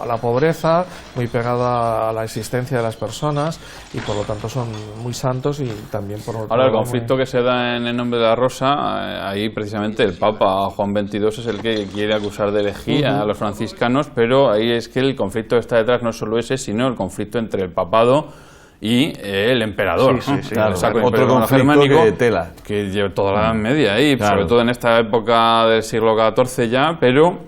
a la pobreza, muy pegada a la existencia de las personas y por lo tanto son muy santos y también por Ahora, el conflicto que se da en el nombre de la Rosa, ahí precisamente el Papa Juan XXII es el que quiere acusar de herejía a los franciscanos, pero ahí es que el conflicto que está detrás no es solo ese, sino el conflicto entre el papado y el emperador. Sí, sí, sí. Claro, El Sacro otro Imperio Romano conflicto Germánico, que tela. que lleva toda la Edad Media ahí, Claro. sobre todo en esta época del siglo XIV ya, pero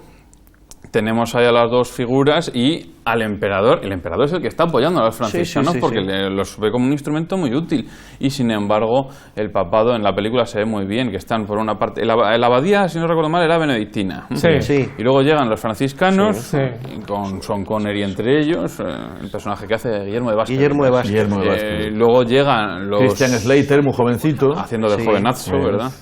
tenemos ahí a las dos figuras y al emperador. El emperador es el que está apoyando a los franciscanos sí, sí, porque sí. los ve como un instrumento muy útil. Y sin embargo, el papado en la película se ve muy bien, que están por una parte... La abadía, si no recuerdo mal, era benedictina. Sí. Sí. Y luego llegan los franciscanos, Sí. y con Sean Connery entre ellos, el personaje que hace Guillermo de Vázquez. Guillermo de Vázquez. Guillermo de Vázquez. Luego llegan los... Christian Slater, muy jovencito. haciendo de Sí, jovenazo, sí. ¿verdad?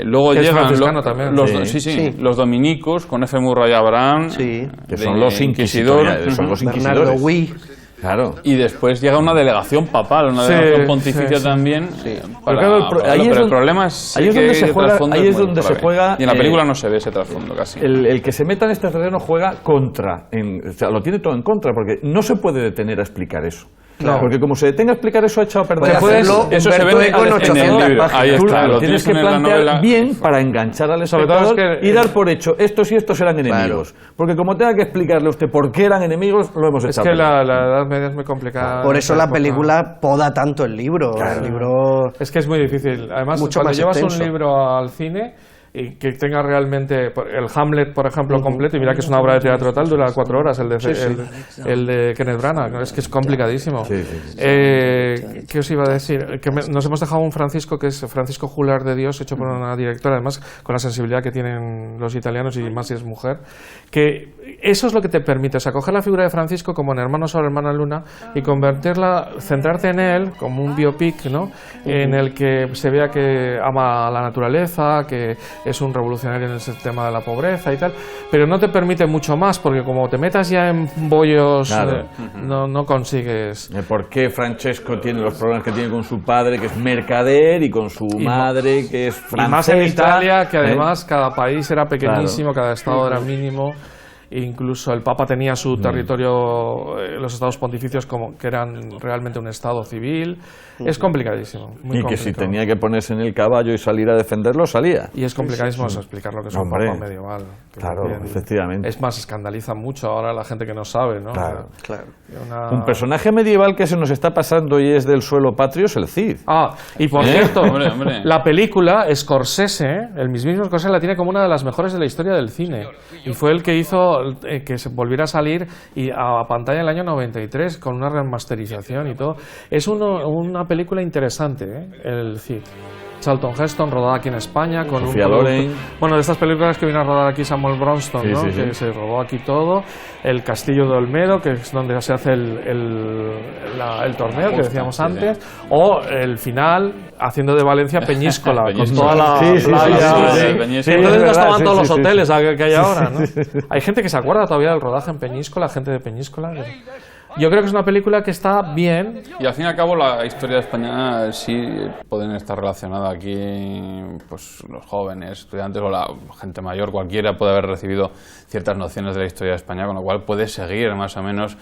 Luego Que es llegan franciscano también. Sí. los dominicos con F. Murray Abraham, Sí. Que de son los inquisidores. Son los Bernardo inquisidores. Huy. Claro. y después llega una delegación papal, una Sí, delegación pontificia sí, sí. también. Pero claro, ahí es pero el donde- problema es ahí es que donde se el juega- trasfondo ahí es es muy donde se grave. juega, Y en la película no se ve ese trasfondo casi. El que se meta en este terreno juega contra, o sea, lo tiene todo en contra, porque no se puede detener a explicar eso. Claro. Porque como se detenga a explicar eso, ha echado a perder. Puede hacerlo eso se Humberto ve Eco en en el 800 libro. páginas. Ahí Tú está, lo lo tienes que en la plantear novela. bien para enganchar al Sobre todo espectador es que- y dar por hecho estos y estos eran enemigos. Porque como tenga que explicarle a usted por qué eran enemigos, lo hemos Es echado que a perder. la Edad Media es muy complicada. Por eso la Porque- película poda tanto el libro. El libro... Es que es muy difícil. Además, Mucho cuando más llevas extenso. un libro al cine y que tenga realmente el Hamlet, por ejemplo, completo, y mira que es una obra de teatro tal, dura 4 horas, el de Kenneth Branagh, ¿no? Es que es complicadísimo. Sí, sí, sí. ¿Qué os iba a decir? Nos hemos dejado un Francisco, que es Francisco Jular de Dios, hecho por una directora, además con la sensibilidad que tienen los italianos y más si es mujer, que eso es lo que te permite, o sea, coger la figura de Francisco como en Hermano Sol, Hermana Luna y convertirla, centrarte en él como un biopic, ¿no? En el que se vea que ama a la naturaleza, que es un revolucionario en el tema de la pobreza y tal, pero no te permite mucho más porque como te metas ya en bollos, Claro. no consigues. ¿Por qué Francesco tiene los problemas que tiene con su padre, que es mercader, y con su madre, que es francesa? Y más en Italia, que ¿eh? además cada país era pequeñísimo, cada estado era mínimo. Incluso el Papa tenía su territorio, los estados pontificios, como que eran realmente un estado civil. Es complicadísimo. Muy Y que si complicado. tenía que ponerse en el caballo y salir a defenderlo, salía. Y es complicadísimo eso, explicar lo que es un Hombre. papa medieval. que Claro, también- efectivamente. Es más, escandaliza mucho ahora la gente que no sabe, ¿no? Claro. Claro. Una- Un personaje medieval que se nos está pasando y es del suelo patrio es el Cid. Ah, y por ¿Eh? cierto, Hombre. la película Scorsese, el mismísimo Scorsese, la tiene como una de las mejores de la historia del cine. Y fue el que hizo que se volviera a salir y a pantalla en el año 93 con una remasterización y todo. Es una película interesante, ¿eh? El Cid. Charlton Heston, rodada aquí en España con Sofía un producto- Loren. bueno, de estas películas que vino a rodar aquí Samuel Bronston, Sí, ¿no? sí, Que sí. se rodó aquí todo. El Castillo de Olmedo, que es donde se hace el torneo que decíamos antes. O el final, haciendo de Valencia Peñíscola, con Peñíscola. toda la Sí, sí, playa. sí, sí, sí. Entonces Sí, es no verdad, estaban sí, todos sí, los sí, hoteles sí. que hay ahora, ¿no? Hay gente que se acuerda todavía del rodaje en Peñíscola, gente de Peñíscola. Yo creo que es una película que está bien. Y al fin y al cabo la historia de España sí pueden estar relacionada aquí, pues los jóvenes, estudiantes o la gente mayor, cualquiera puede haber recibido ciertas nociones de la historia de España, con lo cual puede seguir más o menos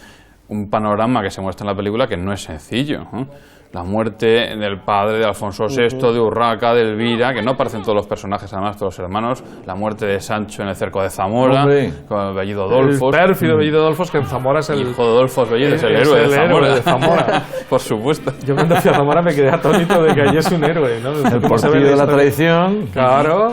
un panorama que se muestra en la película que no es sencillo, ¿no? La muerte del padre de Alfonso VI, de Urraca, de Elvira, que no aparecen todos los personajes, además todos los hermanos, la muerte de Sancho en el cerco de Zamora, Hombre. con Bellido Dolfos. El pérfido Bellido Dolfos, que en Zamora es el... Hijo de Dolfos Bellido, es el Es héroe de el Zamora. héroe de Zamora. Por supuesto. Yo cuando fui a Zamora me quedé atónito de que allí es un héroe, ¿no? El Cómo se ve portillo de la historia. tradición. Claro.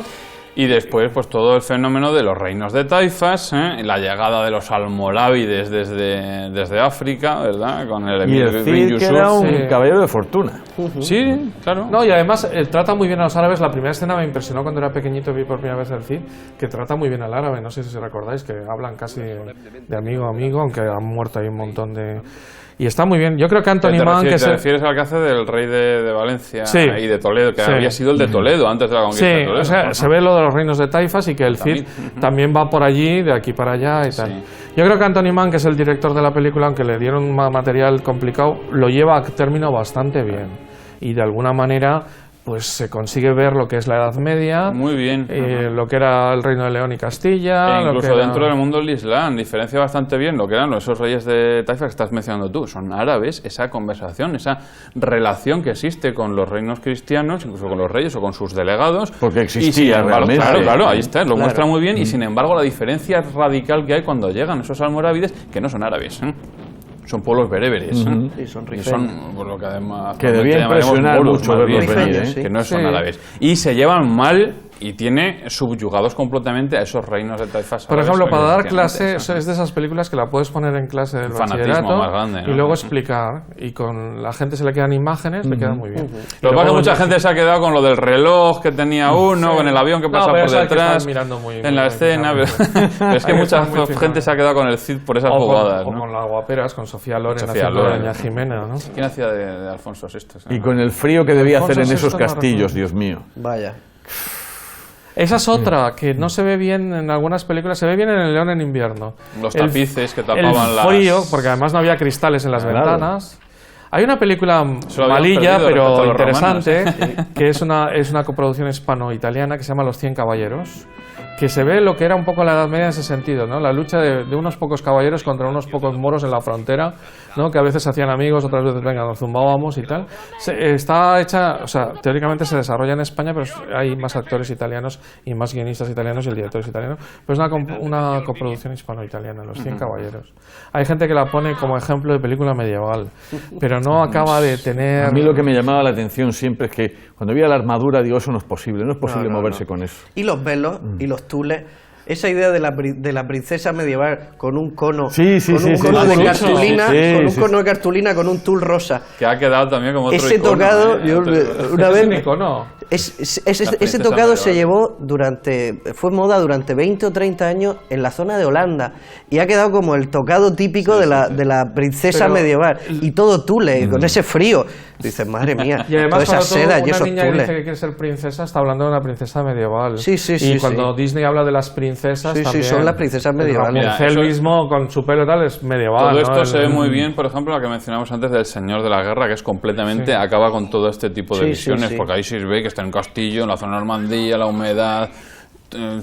Y después, pues todo el fenómeno de los reinos de taifas, la llegada de los almorávides desde África, ¿verdad? Con el Y emir el bin Cid, que Yusuf. era un sí. caballero de fortuna. Sí, claro. No, y además trata muy bien a los árabes. La primera escena me impresionó cuando era pequeñito, vi por primera vez el Cid, que trata muy bien al árabe. No sé si recordáis, que hablan casi de amigo a amigo, aunque han muerto ahí un montón de... Y está muy bien. Yo creo que Anthony Mann, que te refieres al que hace del rey de Valencia Sí. y de Toledo, que Sí. había sido el de Toledo antes de la conquista Sí, de Toledo. o sea, ¿no? se ve lo de los reinos de taifas y que el Cid también va por allí, de aquí para allá y tal. Sí. Yo creo que Anthony Mann, que es el director de la película, aunque le dieron un material complicado, lo lleva a término bastante bien. Y de alguna manera pues se consigue ver lo que es la Edad Media, Muy bien. lo que era el Reino de León y Castilla, E lo incluso que era... dentro del mundo del Islam, diferencia bastante bien lo que eran esos reyes de Taifa que estás mencionando tú. Son árabes, esa conversación, esa relación que existe con los reinos cristianos, incluso con los reyes o con sus delegados. Porque existía y sin embargo, realmente. Claro, ahí está, lo Claro. muestra muy bien. Y sin embargo, la diferencia radical que hay cuando llegan esos almorávides, que no son árabes, son pueblos bereberes. Sí, son Y rifeños. son por lo que además Que debía llamaremos impresionar moros, mucho más verlos bien, venir, ¿eh? que no son Sí. árabes. Y se llevan mal y tiene subyugados completamente a esos reinos de taifas Por árabes, ejemplo, para dar efectivamente, clase, eso. es de esas películas que la puedes poner en clase del Fanatismo bachillerato más grande, ¿no? y luego explicar. Y con la gente se le quedan imágenes, le queda muy bien. Lo que pasa es que mucha gente se ha quedado con lo del reloj que tenía uno, con el avión que pasa pero por eso hay que estar detrás, mirando muy- en la muy escena. fijado. Pero es que Hay que mucha estar muy fijado. gente se ha quedado con el Cid por esas O jugadas. con, ¿no? o con las guaperas, con Sofía Loren Sofía haciendo de Loren. Doña Jimena, ¿no? ¿Quién hacía de Alfonso VI? Y con el frío que debía hacer en Alfonso esos VI no castillos, recuerdo. Dios mío. Vaya. Esa es otra que no se ve bien en algunas películas, se ve bien en El León en invierno. Los El- tapices que El tapaban las... frío, porque además no había cristales en las Claro. ventanas. Hay una película Se lo habían malilla, perdido respecto a pero los romanos, interesante, que es una coproducción hispano-italiana que se llama Los 100 Caballeros, que se ve lo que era un poco la Edad Media en ese sentido, ¿no? La lucha de unos pocos caballeros contra unos pocos moros en la frontera, ¿no? Que a veces se hacían amigos, otras veces, venga, nos zumbábamos y tal. Está hecha, o sea, teóricamente se desarrolla en España, pero hay más actores italianos y más guionistas italianos y el director es italiano. Pero es una coproducción hispano-italiana, Los 100 Caballeros. Hay gente que la pone como ejemplo de película medieval, pero no acaba de tener... A mí lo que me llamaba la atención siempre es que cuando veía la armadura digo, eso no es posible moverse con eso. Y los velos y los tules. Esa idea de la princesa medieval con un cono, Sí, sí, con sí, un sí, cono sí, de sí, cartulina, sí, con un sí, cono de cartulina con un tul rosa. Que ha quedado también como otro Ese icono, tocado, yo una Es un vez icono. ese princesa tocado se medieval. llevó fue moda durante 20 o 30 años en la zona de Holanda y ha quedado como el tocado típico de la princesa Pero- medieval y todo tule, con ese frío. Dices, madre mía, Y además, toda esa cuando seda y una esos niña que dice que tules. quiere ser princesa, está hablando de una princesa medieval. Sí, sí, Y sí, cuando sí. Disney habla de las princesas, Sí, sí, también. son las princesas medievales. Rapunzel Mira, eso- mismo, con su pelo y tal, es medieval. Todo ¿no? esto se ve El- muy bien, por ejemplo, lo que mencionamos antes del Señor de la Guerra, que es completamente, Sí. acaba con todo este tipo de Sí, visiones, sí, sí. porque ahí se ve que está en un castillo, en la zona de Normandía, la humedad,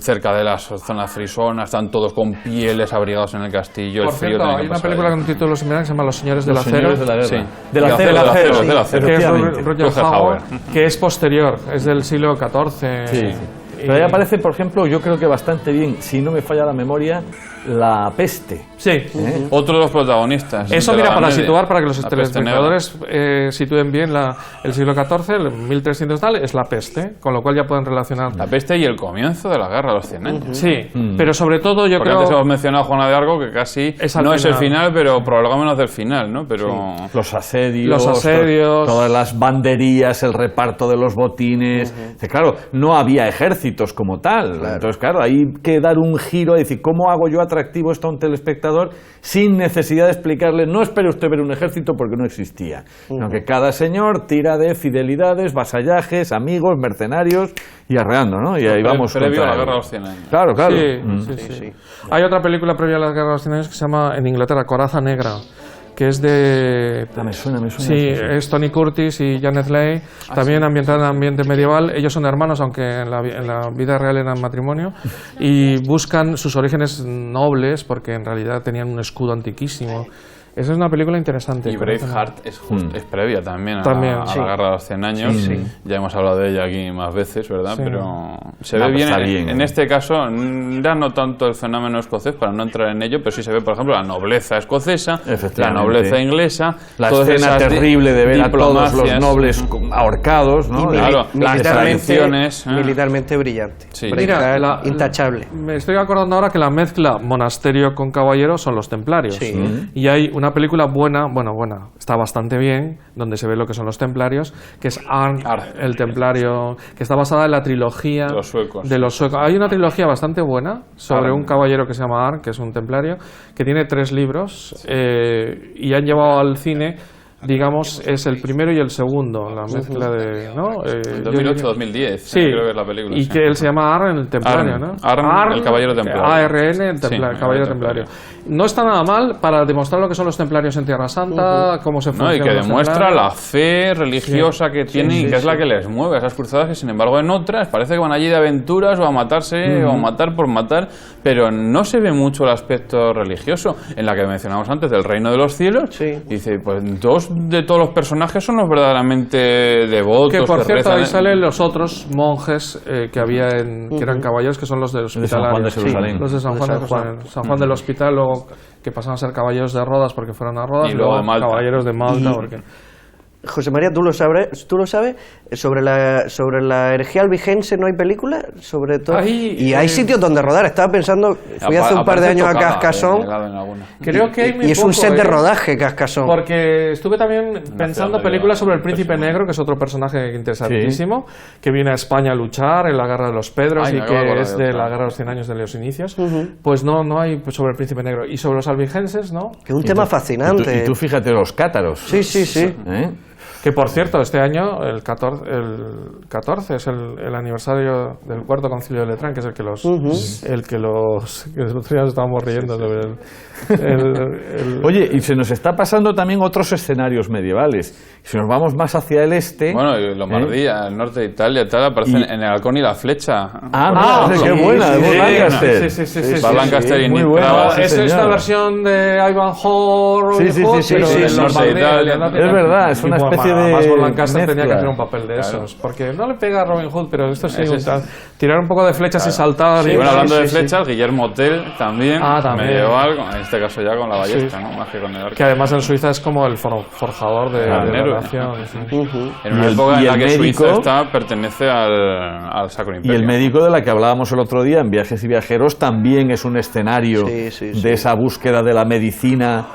cerca de las zonas frisonas, están todos con pieles abrigados en el castillo, Por el frío cierto, tiene que hay una pasar película ahí. con un título similar que se llama Los Señores del Los Acero. señores de la guerra. Sí. Del acero, Del acero, sí, del acero. Que es efectivamente. Roger Roger Hauer, Hauer. que es posterior, es del siglo XIV. Sí. Pero ahí aparece, por ejemplo, yo creo que bastante bien, si no me falla la memoria, la peste. Sí. Otro de los protagonistas. Eso, de mira, la para Edad Media. situar, para que los La peste negra. telespectadores sitúen bien el siglo XIV, el 1300 tal, es la peste, con lo cual ya pueden relacionar. La peste y el comienzo de la guerra de los 100 años. Sí, pero sobre todo yo Porque creo... antes hemos mencionado a Juana de Arco, que casi Es al no es el final. final, pero probablemente del final, ¿no? Pero Los asedios, Los asedios. todas las banderías, el reparto de los botines. Claro, no había ejércitos como tal. Entonces, claro, hay que dar un giro a decir, ¿cómo hago yo atractivo esto a un telespectador sin necesidad de explicarle, no espere usted ver un ejército porque no existía? Sino que cada señor tira de fidelidades, vasallajes, amigos, mercenarios y arreando, ¿no? Y ahí vamos. previo a la contra- guerra de los 100 años. Claro, claro. Sí, sí, sí. Hay otra película previa a la Guerra de los 100 años que se llama, en Inglaterra, Coraza Negra, que es de... Ah, me suena. Sí, es Tony Curtis y Janet Leigh, también ambientada en ambiente medieval. Ellos son hermanos, aunque en la vida real eran matrimonio, y buscan sus orígenes nobles, porque en realidad tenían un escudo antiquísimo. Esa es una película interesante. Y Braveheart es previa también a, También, a sí. la Guerra de los 100 años. Ya hemos hablado de ella aquí más veces, ¿verdad? Sí. Pero se No, ve pues bien, está bien, en ¿eh? este caso, ya no tanto el fenómeno escocés, para no entrar en ello, pero sí se ve, por ejemplo, la nobleza escocesa, la Efectivamente. nobleza inglesa, La todas escena esas terrible de ver a todos los diplomacias. nobles ahorcados, ¿no? Y Claro, las tradiciones. militarmente brillante. Sí. Braveheart, Mira, intachable. me estoy acordando ahora que la mezcla monasterio con caballero son los templarios. Sí. Y hay una película buena, está bastante bien, donde se ve lo que son los templarios, que es Arn, el templario, que está basada en la trilogía De los suecos. de los suecos. Hay una trilogía bastante buena sobre Arn. un caballero que se llama Arn, que es un templario, que tiene 3 libros, y han llevado al cine digamos, es el primero y el segundo, la mezcla de, ¿no? 2008-2010, sí, creo que es la película. Y sí. que él se llama Arren el Templario, ¿no? Arren, el Caballero Templario. ARN, el Sí, Caballero Templario. No está nada mal para demostrar lo que son los templarios en Tierra Santa, cómo se funcionan. No, y que los demuestra templarios. la fe religiosa que tienen y que es la que les mueve a esas cruzadas, que sin embargo en otras parece que van allí de aventuras o a matarse o a matar por matar, pero no se ve mucho el aspecto religioso. En la que mencionamos antes del Reino de los Cielos, dice, pues dos de todos los personajes son los verdaderamente devotos. Que por cierto, rezan. ahí salen los otros monjes que había que eran caballeros, que son los del De San Juan de Hospitalar. Jerusalén. Los de San Juan de Jerusalén. San Juan del Hospital, luego que pasaron a ser caballeros de Rodas porque fueron a Rodas, Y luego de Malta. caballeros de Malta. Porque... José María, ¿tú lo sabes? Sobre la herejía albigense no hay película, sobre todo. Y hay sitios donde rodar. Estaba pensando, fui hace un par de años a Cascasón. Creo que hay muy Y es un poco, set de rodaje, Cascasón. Porque estuve también pensando películas sobre el Príncipe Negro, que es otro personaje interesantísimo, que viene a España a luchar en la Guerra de los Pedros y que es de la Guerra de los 100 años de los inicios. Pues no hay sobre el Príncipe Negro. Y sobre los albigenses, ¿no? Que es un tema fascinante. Y tú fíjate los cátaros. Sí. Que por cierto, este año, el 14 es el aniversario del Cuarto Concilio de Letrán, que es el que el otro día nos estábamos riendo sobre Oye, y se nos está pasando también otros escenarios medievales. Si nos vamos más hacia el este... Bueno, y Lombardía, el norte de Italia, tal, aparecen en el Halcón y la Flecha. Qué buena, de Von Lancaster. Sí. Va Lancaster y muy Nick buena. Cravath. Sí, Es esta señor. versión de Ivanhoe, Sí, pero sí, del sí, norte de sí, Italia. sí. Es verdad, es una especie de Además, Von Lancaster tenía que mezcla. hacer un papel de esos, porque no le pega a Robin Hood, pero esto sí, tirar un poco de flechas y saltar. Y bueno, hablando de flechas, Guillermo Tell también, también. medieval, en este caso ya con la ballesta, ¿no? Más que con el arco. Que además en Suiza es como el forjador de la Carnero. nación. En una Y el- época en y la el que médico- Suiza pertenece al Sacro Y Imperio. el médico de la que hablábamos el otro día en Viajes y Viajeros también es un escenario de esa búsqueda de la medicina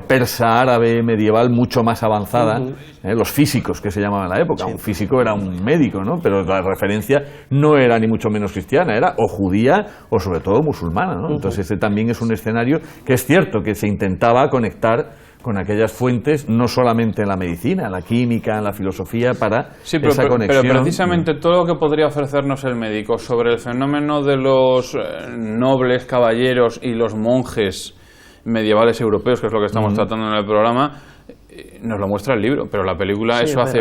persa, árabe, medieval, mucho más avanzada. Los físicos, que se llamaban en la época. Un físico era un médico, ¿no? Pero la referencia no era ni mucho menos cristiana, era o judía o sobre todo musulmana, ¿no? Entonces este también es un escenario que es cierto que se intentaba conectar con aquellas fuentes, no solamente en la medicina, en la química, en la filosofía, para Sí, pero, esa pero conexión. precisamente todo lo que podría ofrecernos el médico sobre el fenómeno de los nobles caballeros y los monjes medievales europeos, que es lo que estamos tratando en el programa, nos lo muestra el libro, pero la película eso hace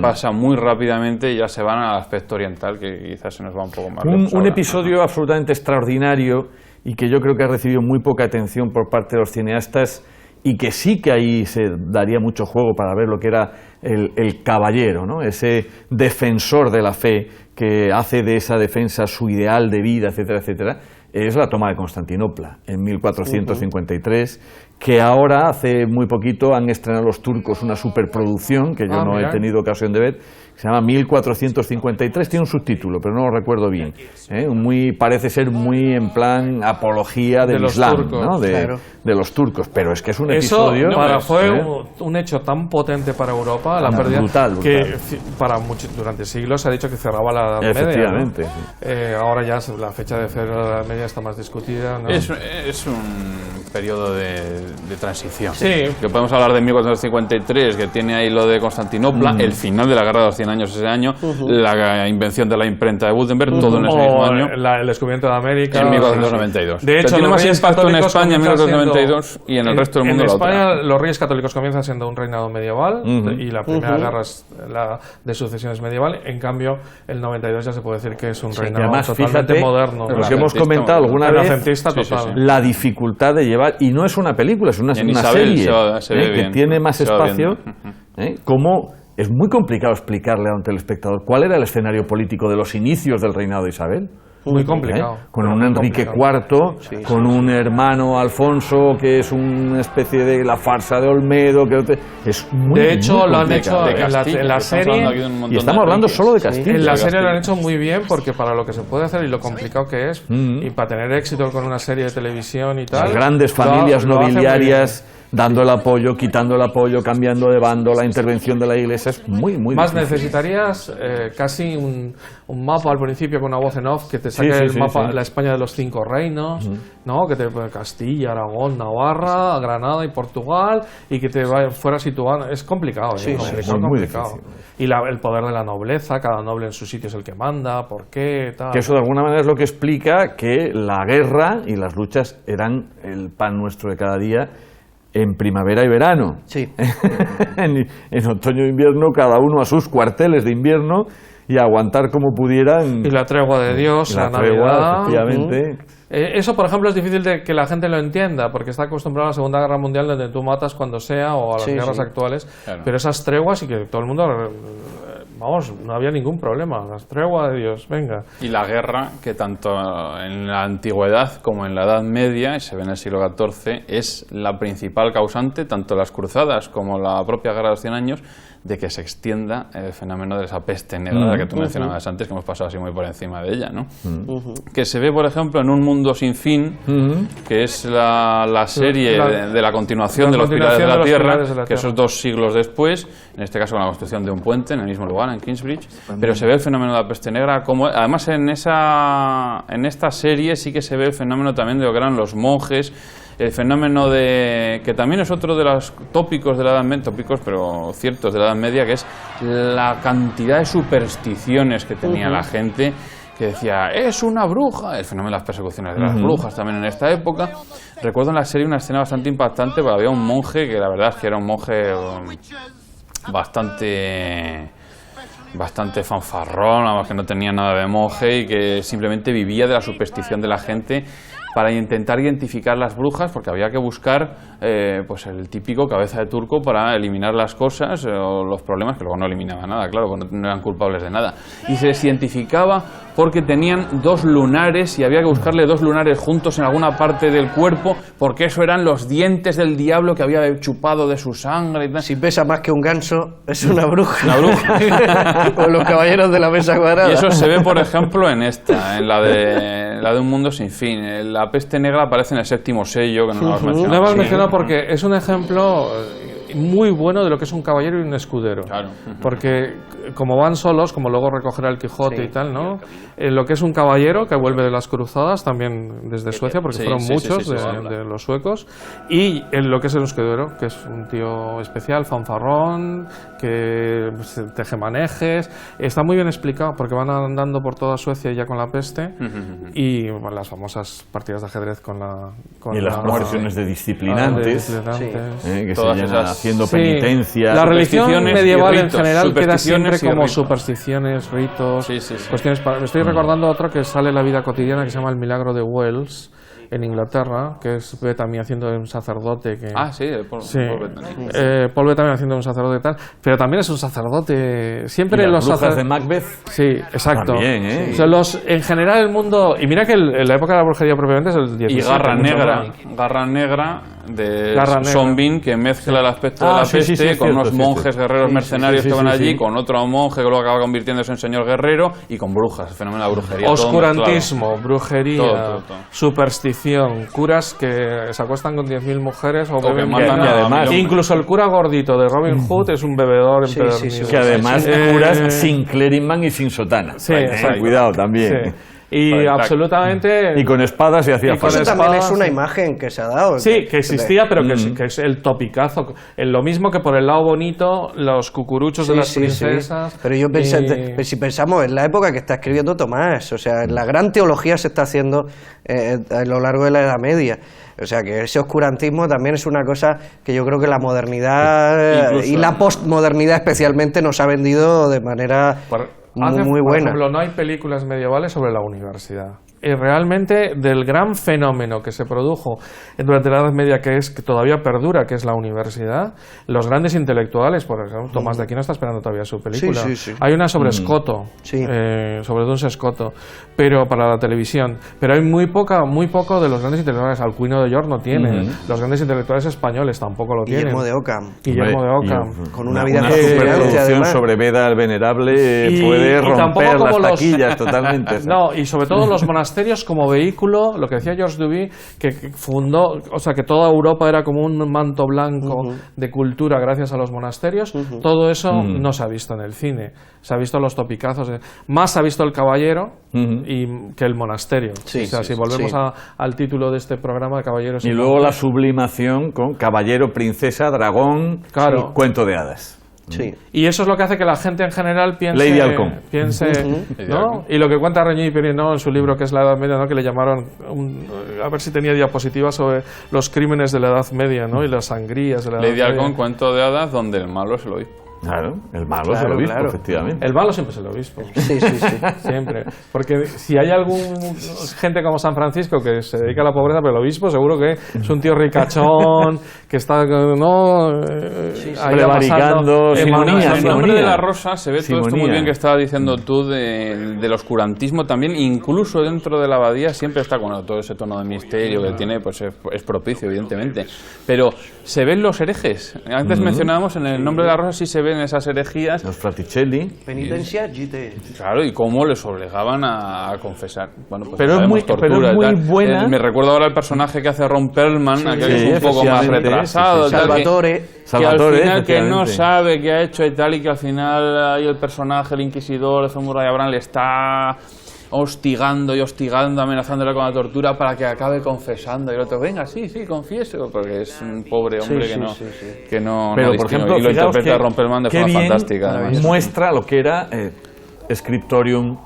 pasa muy rápidamente y ya se van al aspecto oriental, que quizás se nos va un poco más lejos Un ahora. episodio absolutamente extraordinario y que yo creo que ha recibido muy poca atención por parte de los cineastas y que sí que ahí se daría mucho juego para ver lo que era el caballero, ¿no? Ese defensor de la fe que hace de esa defensa su ideal de vida, etcétera, etcétera, es la toma de Constantinopla en 1453, que ahora, hace muy poquito, han estrenado los turcos una superproducción que yo no he tenido ocasión de ver, que se llama 1453, tiene un subtítulo, pero no lo recuerdo bien. Parece ser muy en plan apología del los Islam, turcos, ¿no? De los turcos, pero es que es un Eso episodio... fue un hecho tan potente para Europa, la pérdida, brutal. que durante siglos se ha dicho que cerraba la Edad Media. Efectivamente, ¿no? Ahora ya la fecha de cerrar la Edad Media está más discutida, ¿no? Es un periodo de transición. Sí. Que podemos hablar de 1453, que tiene ahí lo de Constantinopla, el final de la Guerra de los 100 años ese año, la invención de la imprenta de Gutenberg, todo en ese mismo año. El descubrimiento de América. En 1492. De hecho, tiene los más Reyes impacto en Católicos España en comienzan 1492 y en el resto del mundo En la España otra. los Reyes Católicos comienzan siendo un reinado medieval y la primera guerra de sucesión es medieval. En cambio, el 92 ya se puede decir que es un Y reinado además, totalmente fíjate, moderno. lo que hemos Renacentista, comentado alguna vez, Renacentista total. la dificultad de llevar, y no es una película, es una Y en una Isabel serie se ve que bien, tiene más se va espacio, como es muy complicado explicarle a un telespectador cuál era el escenario político de los inicios del reinado de Isabel. Muy complicado. Con un Enrique IV, con un hermano Alfonso que es una especie de la farsa de Olmedo, que es muy De hecho, muy lo han complicado. hecho en la serie. Y estamos hablando solo de Castilla. En la serie lo han hecho muy bien porque para lo que se puede hacer y lo complicado que es, y para tener éxito con una serie de televisión y tal. Las grandes lo familias hacen muy nobiliarias dando el apoyo, quitando el apoyo, cambiando de bando, la intervención de la Iglesia es muy Más difícil. necesitarías casi un mapa al principio con una voz en off que te saque Sí, sí, el sí, mapa, sí. la España de los 5 reinos, ¿no? Que te Castilla, Aragón, Navarra, Granada y Portugal, y que te fuera situando. Es complicado, Sí, complicado, muy complicado. difícil. Y el poder de la nobleza, cada noble en su sitio es el que manda, ¿por qué? Tal. Que eso de alguna manera es lo que explica que la guerra y las luchas eran el pan nuestro de cada día en primavera y verano. Sí. en otoño e invierno, cada uno a sus cuarteles de invierno y a aguantar como pudieran. Y la tregua de Dios, Y la la tregua, Navidad. efectivamente. Eso, por ejemplo, es difícil de que la gente lo entienda, porque está acostumbrado a la Segunda Guerra Mundial, donde tú matas cuando sea, o a las Sí, guerras sí. actuales. Claro. Pero esas treguas, y que todo el mundo, vamos, no había ningún problema. Las treguas de Dios, venga. Y la guerra, que tanto en la antigüedad como en la Edad Media, y se ve en el siglo XIV, es la principal causante, tanto las cruzadas como la propia Guerra de los 100 años, de que se extienda el fenómeno de esa peste negra, la que tú mencionabas antes, que hemos pasado así muy por encima de ella, ¿no? Que se ve, por ejemplo, en Un mundo sin fin, que es la serie de la continuación de los Pilares de la Tierra, que esos 2 siglos después, en este caso con la construcción de un puente en el mismo lugar, en Kingsbridge, pero se ve el fenómeno de la peste negra, como además en esta serie sí que se ve el fenómeno también de lo que eran los monjes, el fenómeno de que también es otro de los tópicos de la Edad Media, tópicos pero ciertos de la Edad Media, que es la cantidad de supersticiones que tenía la gente, que decía, es una bruja, el fenómeno de las persecuciones de las brujas también en esta época. Recuerdo en la serie una escena bastante impactante, porque había un monje que la verdad es que era un monje bastante fanfarrón, vamos, que no tenía nada de monje y que simplemente vivía de la superstición de la gente para intentar identificar las brujas, porque había que buscar pues el típico cabeza de turco para eliminar las cosas o los problemas, que luego no eliminaba nada, claro, porque no eran culpables de nada. Y se les identificaba porque tenían 2 lunares y había que buscarle 2 lunares juntos en alguna parte del cuerpo, porque eso eran los dientes del diablo que había chupado de su sangre y tal. Si pesa más que un ganso, es una bruja. Una bruja. O los caballeros de la mesa cuadrada. Y eso se ve, por ejemplo, en esta, en la de Un mundo sin fin. La peste negra aparece en el 7º sello, que no lo hemos mencionado. No hemos Sí. mencionado porque es un ejemplo muy bueno de lo que es un caballero y un escudero. Claro. Porque como van solos, como luego recogerá el Quijote Sí, y tal, ¿no? Lo que es un caballero que vuelve de las cruzadas, también desde Suecia, porque Sí, fueron sí, muchos sí, se habla. de los suecos, y en lo que es el escudero, que es un tío especial, fanfarrón, que tejemanejes. Está muy bien explicado, porque van andando por toda Suecia ya con la peste, y bueno, las famosas partidas de ajedrez con la... Y las procesiones de disciplinantes, que Todas se llenan esas- haciendo Sí. penitencia. La religión supersticiones medieval y en ritos, general queda supersticiones siempre y como ritos. supersticiones, ritos, Sí, sí, sí. cuestiones. Me estoy recordando otro que sale en la vida cotidiana, que se llama El milagro de Wells, en Inglaterra, que es Bettany haciendo de un sacerdote que... Ah, sí, Paul Bettany. Paul Bettany haciendo de un sacerdote y tal, pero también es un sacerdote. Y Siempre las los brujas de sacerdotes. Macbeth. Sí, exacto. También, ¿eh? O sea, en general el mundo. Y mira que en la época de la brujería propiamente es el 17. Y Garra mucho Negra, más. Garra Negra de Garra Negra. Zombie, que mezcla el aspecto de Ah, la sí, sí, peste sí, es con cierto, unos es cierto. monjes guerreros Sí, mercenarios sí, que sí, van sí, allí, sí. con otro monje que luego acaba convirtiéndose en señor guerrero y con brujas, el fenómeno de la brujería. todo Oscurantismo, brujería, Todo. superstición, curas que se acuestan con 10.000 mujeres o que beben matan vino. a además- Incluso el cura gordito de Robin Hood es un bebedor Sí, empedernido. sí, sí. Que además curas Eh, sin clériman y sin sotana. Sí, exacto. Cuidado también. Sí. Y Exacto. absolutamente... Y con espadas y hacía Y con Eso falta. también es espadas, una sí. imagen que se ha dado. Sí, que existía, pero que es el topicazo. Lo mismo que por el lado bonito, los cucuruchos de las princesas. Pero yo pensé, y- si pensamos en la época que está escribiendo Tomás, o sea, la gran teología se está haciendo a lo largo de la Edad Media. O sea, que ese oscurantismo también es una cosa que yo creo que la modernidad Incluso- y la postmodernidad especialmente nos ha vendido de manera muy Por buena. ejemplo, no hay películas medievales sobre la universidad. Y realmente del gran fenómeno que se produjo durante la Edad Media, que todavía perdura, que es la universidad, los grandes intelectuales, por ejemplo, Tomás de Aquino está esperando todavía su película. Sí, sí, sí. Hay una sobre Escoto, Sí. sobre Duns Escoto, pero para la televisión. Pero hay muy poco de los grandes intelectuales. Alcuino de York no tiene. Los grandes intelectuales españoles tampoco lo tienen. Guillermo de Ockham. Guillermo de Ockham. Con una vida una fascinante, superproducción además. sobre Beda el Venerable Y puede tampoco romper como las los- taquillas totalmente. No, y sobre todo los monasterios monasterios como vehículo, lo que decía Georges Duby, que fundó, o sea, que toda Europa era como un manto blanco de cultura gracias a los monasterios, todo eso no se ha visto en el cine. Se ha visto los topicazos, más se ha visto el caballero que el monasterio. Sí, o sea, sí, si volvemos sí. al título de este programa de Caballeros Y luego la sublimación con caballero, princesa, dragón, Claro. cuento de hadas. Sí. Y eso es lo que hace que la gente en general piense... Lady Halcón. Lady ¿no? Halcón. Y lo que cuenta Reñí Pérez, ¿no?, en su libro, que es La Edad Media, ¿no?, que le llamaron... a ver si tenía diapositivas sobre los crímenes de la Edad Media, ¿no?, y las sangrías de la Edad Lady Media. Halcón, cuento de hadas, donde el malo es el obispo. Claro, el malo es Claro, el obispo, claro. efectivamente. El malo siempre es el obispo. Sí, sí, sí. Siempre. Porque si hay gente como San Francisco que se dedica a la pobreza, pero el obispo seguro que es un tío ricachón, que está, ¿no?, ahí prevaricando, En simonía, el nombre de simonía. la rosa se ve todo esto muy Simonía. bien que estabas diciendo tú del oscurantismo también, incluso dentro de la abadía siempre está con todo ese tono de misterio que tiene, pues es propicio, evidentemente. Pero se ven los herejes. Antes mencionábamos en el nombre de la rosa sí se ven esas herejías, Los Fraticelli. Penitencia, gite. claro, y cómo les obligaban a confesar. Bueno, pues Pero es sabemos, muy- tortura pero es y muy tal. buena. Me recuerdo ahora el personaje que hace Ron Perlman, aquel que sí, es un poco más efectivamente, retrasado, sí, sí. tal, que- Salvatore. que Salvatore, al final que no efectivamente. sabe qué ha hecho y tal, y que al final ahí el personaje, el inquisidor de Zemura y Abraham, le está hostigando, amenazándole con la tortura para que acabe confesando, y el otro, venga, sí, confieso, porque es un pobre hombre Sí, que no, sí, sí, sí. que no, Pero, no por distingue. ejemplo, y lo fijaos interpreta que- Ron Perlman de qué forma bien fantástica. además. muestra lo que era scriptorium,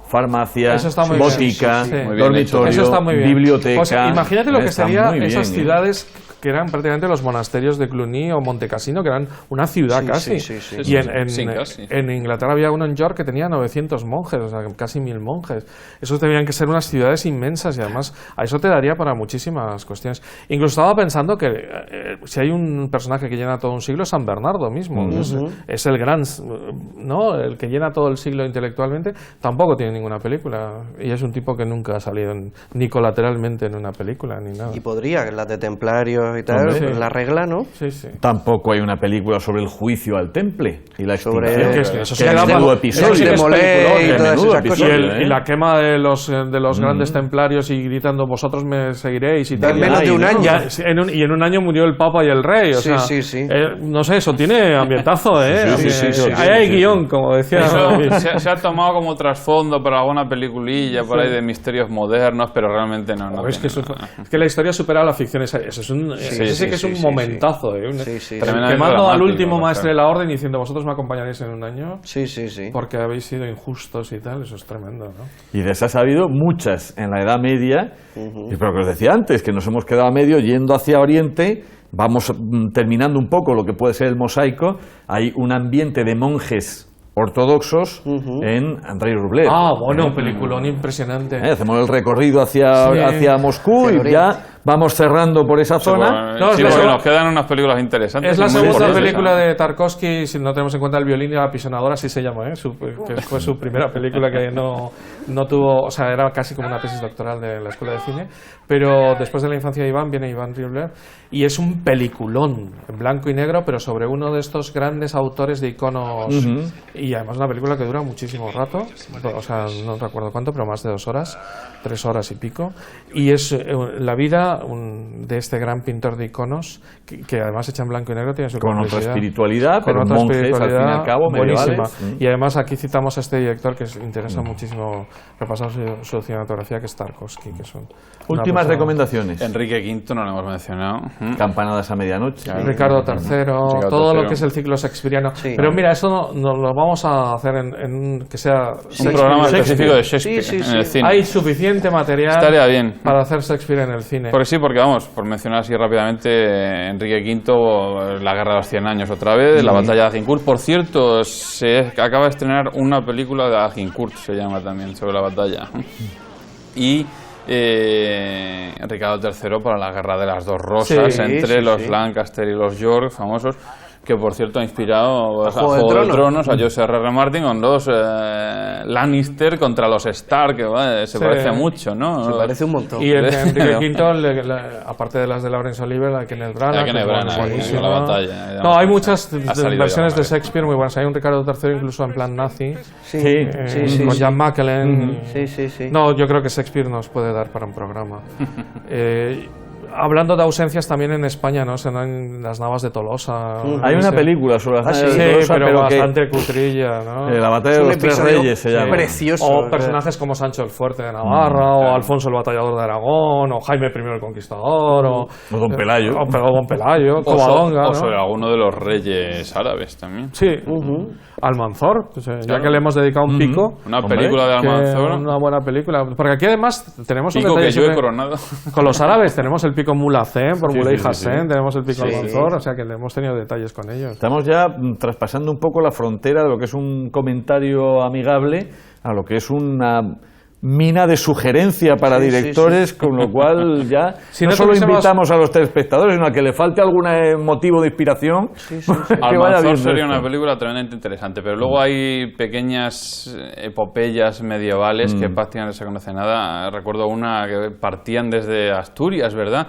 farmacia, Eso está muy bien. botica, Sí, sí. Muy bien dormitorio, hecho. Eso está muy bien. biblioteca. Pues imagínate lo que Está sería muy bien, esas ¿eh? ciudades que eran prácticamente los monasterios de Cluny o Montecassino, que eran una ciudad Sí, casi. sí, sí, sí. Y Sí, casi. en Inglaterra había uno en York que tenía 900 monjes, o sea, casi 1000 monjes. Esos tenían que ser unas ciudades inmensas y además a eso te daría para muchísimas cuestiones. Incluso estaba pensando que si hay un personaje que llena todo un siglo es San Bernardo mismo. Es el gran, ¿no?, el que llena todo el siglo intelectualmente. Tampoco tiene ninguna película y es un tipo que nunca ha salido ni colateralmente en una película ni nada. Y podría, que las de templarios y tal, Hombre. la regla, ¿no? Sí, sí. Tampoco hay una película sobre el juicio al temple y la Sobre- extinción. que es que eso Que sí es da menudo para- episodio. eso sí que es Menudo peliculón, y todas esas episodio, cosas. Y la quema de los grandes templarios y gritando vosotros me seguiréis y tal. En menos de un Ay, año. Ya, y en un año murió el Papa y el Rey. O Sí, sea, sí, sí. No sé, eso tiene ambientazo, ¿eh? Sí, sí, sí, sí, Ahí sí, hay sí, guión, como decía. Eso se ha tomado como trasfondo para alguna peliculilla por ahí de misterios modernos, pero realmente no. Es que, tiene eso, nada. es que la historia supera la ficción. Eso es un, ese sí que es un momentazo. ¿eh? Sí, sí, Tremendamente Quemando al dramático, último ¿no? maestre de la orden diciendo vosotros me acompañaréis en un año Sí, sí, sí. porque habéis sido injustos y tal. Eso es tremendo, ¿no? Y de esas ha habido muchas en la Edad Media, y pero que os decía antes, que nos hemos quedado a medio yendo hacia Oriente, vamos terminando un poco lo que puede ser el mosaico, hay un ambiente de monjes ortodoxos en Andrei Rublev. Ah, bueno, peliculón impresionante. Hacemos el recorrido hacia, Sí. hacia Moscú Hacia y Oriente. ya vamos cerrando por esa zona. Bueno, No, sí, es la porque segunda- nos quedan unas películas interesantes. Es la y muy segunda importantes, película ¿no? de Tarkovsky, si no tenemos en cuenta El violín y la apisonadora, así se llama, ¿eh? Que fue su primera película que no tuvo, o sea, era casi como una tesis doctoral de la Escuela de Cine, pero después de la infancia de Iván viene Iván Rivler y es un peliculón, en blanco y negro, pero sobre uno de estos grandes autores de iconos y además una película que dura muchísimo rato, o sea, no recuerdo cuánto, pero más de 2 horas, 3 horas y pico, y es la vida de este gran pintor de iconos que además hecha en blanco y negro, tiene su Con otra complejidad. espiritualidad, pero otra monjes al fin y espiritualidad al cabo, buenísima. medievales. Y además aquí citamos a este director que interesa muchísimo repasar su cinematografía, que es Tarkovsky, que es una Últimas persona- recomendaciones. Enrique V no lo hemos mencionado. Campanadas a medianoche. Ricardo III, todo lo que es el ciclo shakespeariano. Sí. Pero mira, eso no lo vamos a hacer en que sea Un programa Shakespeare. específico de Shakespeare Sí, sí, en el sí. cine. Hay suficiente material Estaría bien. para hacer Shakespeare en el cine. Porque sí, porque vamos, por mencionar así rápidamente, Enrique V, la Guerra de los 100 Años otra vez, la batalla de Agincourt. Por cierto, se acaba de estrenar una película de Agincourt, se llama también, sobre la batalla. Y Ricardo III para la Guerra de las Dos Rosas, Sí, entre sí, los sí. Lancaster y los York, famosos. que por cierto ha inspirado a Juego de Juego de Tronos. Tronos, a George R.R. Martin, con los Lannister contra los Stark, que se Sí. parece mucho, ¿no? Se parece un montón. Y el de Enrique V, aparte de las de Laurence Olivier, la de Kenneth Branagh, Kenneth que es Branagh, buenísima. la batalla, No, hay muchas ha salido versiones ya, de Shakespeare muy buenas. Hay un Ricardo III incluso en plan nazi, Sí, con Jan Mackelen. sí. No, yo creo que Shakespeare nos puede dar para un programa. Hablando de ausencias también en España, ¿no? Se dan las Navas de Tolosa. Hay una Sí. película sobre las sí, naves Sí, de Tolosa, pero que bastante cutrilla, ¿no? la batalla Es de un los tres episodio reyes se llama. precioso. O personajes como Sancho el Fuerte de Navarra, o Alfonso el Batallador de Aragón, o Jaime I el Conquistador, o Don Pelayo. o Don Pelayo, O Covadonga, ¿no? sobre alguno de los reyes árabes también. Sí, Almanzor, pues, ya Claro. que le hemos dedicado un pico. Una Hombre, película de que Almanzor, una buena película. Porque aquí además tenemos un pico detalle que yo he siempre- coronado. con los árabes. Tenemos el pico Mulhacén por Sí, Muley sí, sí, Hassan, sí. tenemos el pico Sí. Almanzor, o sea que le hemos tenido detalles con ellos. Estamos ya traspasando un poco la frontera de lo que es un comentario amigable a lo que es una mina de sugerencia para Sí, sí, directores, con lo cual ya Si no no solo tuviésemos- invitamos a los telespectadores, sino a que le falte algún motivo de inspiración. que vaya Almanzor viendo sería esto. una película tremendamente interesante, pero luego hay pequeñas epopeyas medievales que prácticamente no se conoce nada. Recuerdo una que partían desde Asturias, ¿verdad?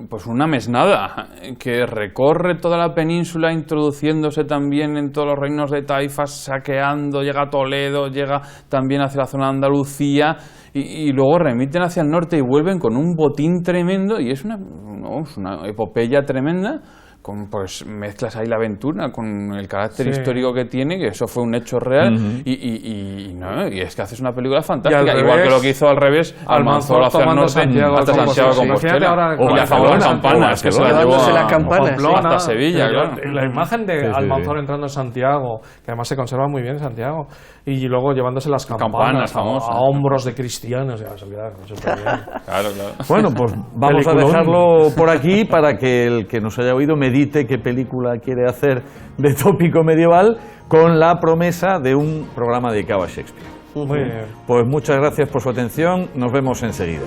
Pues una mesnada que recorre toda la península, introduciéndose también en todos los reinos de taifas, saqueando, llega a Toledo, llega también hacia la zona de Andalucía y luego remiten hacia el norte y vuelven con un botín tremendo y es una epopeya tremenda. Pues mezclas ahí la aventura con el carácter Sí. histórico que tiene, que eso fue un hecho real, y es que haces una película fantástica, Y al igual revés, que lo que hizo al revés, Almanzor hacia el tomando norte, Santiago hasta como Santiago de posición. Imagínate Compostela, ahora o con la la famosa Barcelona, campanas, que se la Barcelona, llevó dándose a las campanas. Pamplona, hasta Sevilla, sí, claro. La imagen de Sí, sí, Almanzor sí. entrando en Santiago, que además se conserva muy bien en Santiago, y luego llevándose las Campanas campanas famosas. a hombros de cristianos, ya se olvidaron súper bien. Claro, claro. Bueno, pues vamos a Peliculón. dejarlo por aquí para que el que nos haya oído medite qué película quiere hacer de tópico medieval, con la promesa de un programa dedicado a Shakespeare. Muy bien. Pues muchas gracias por su atención, nos vemos enseguida.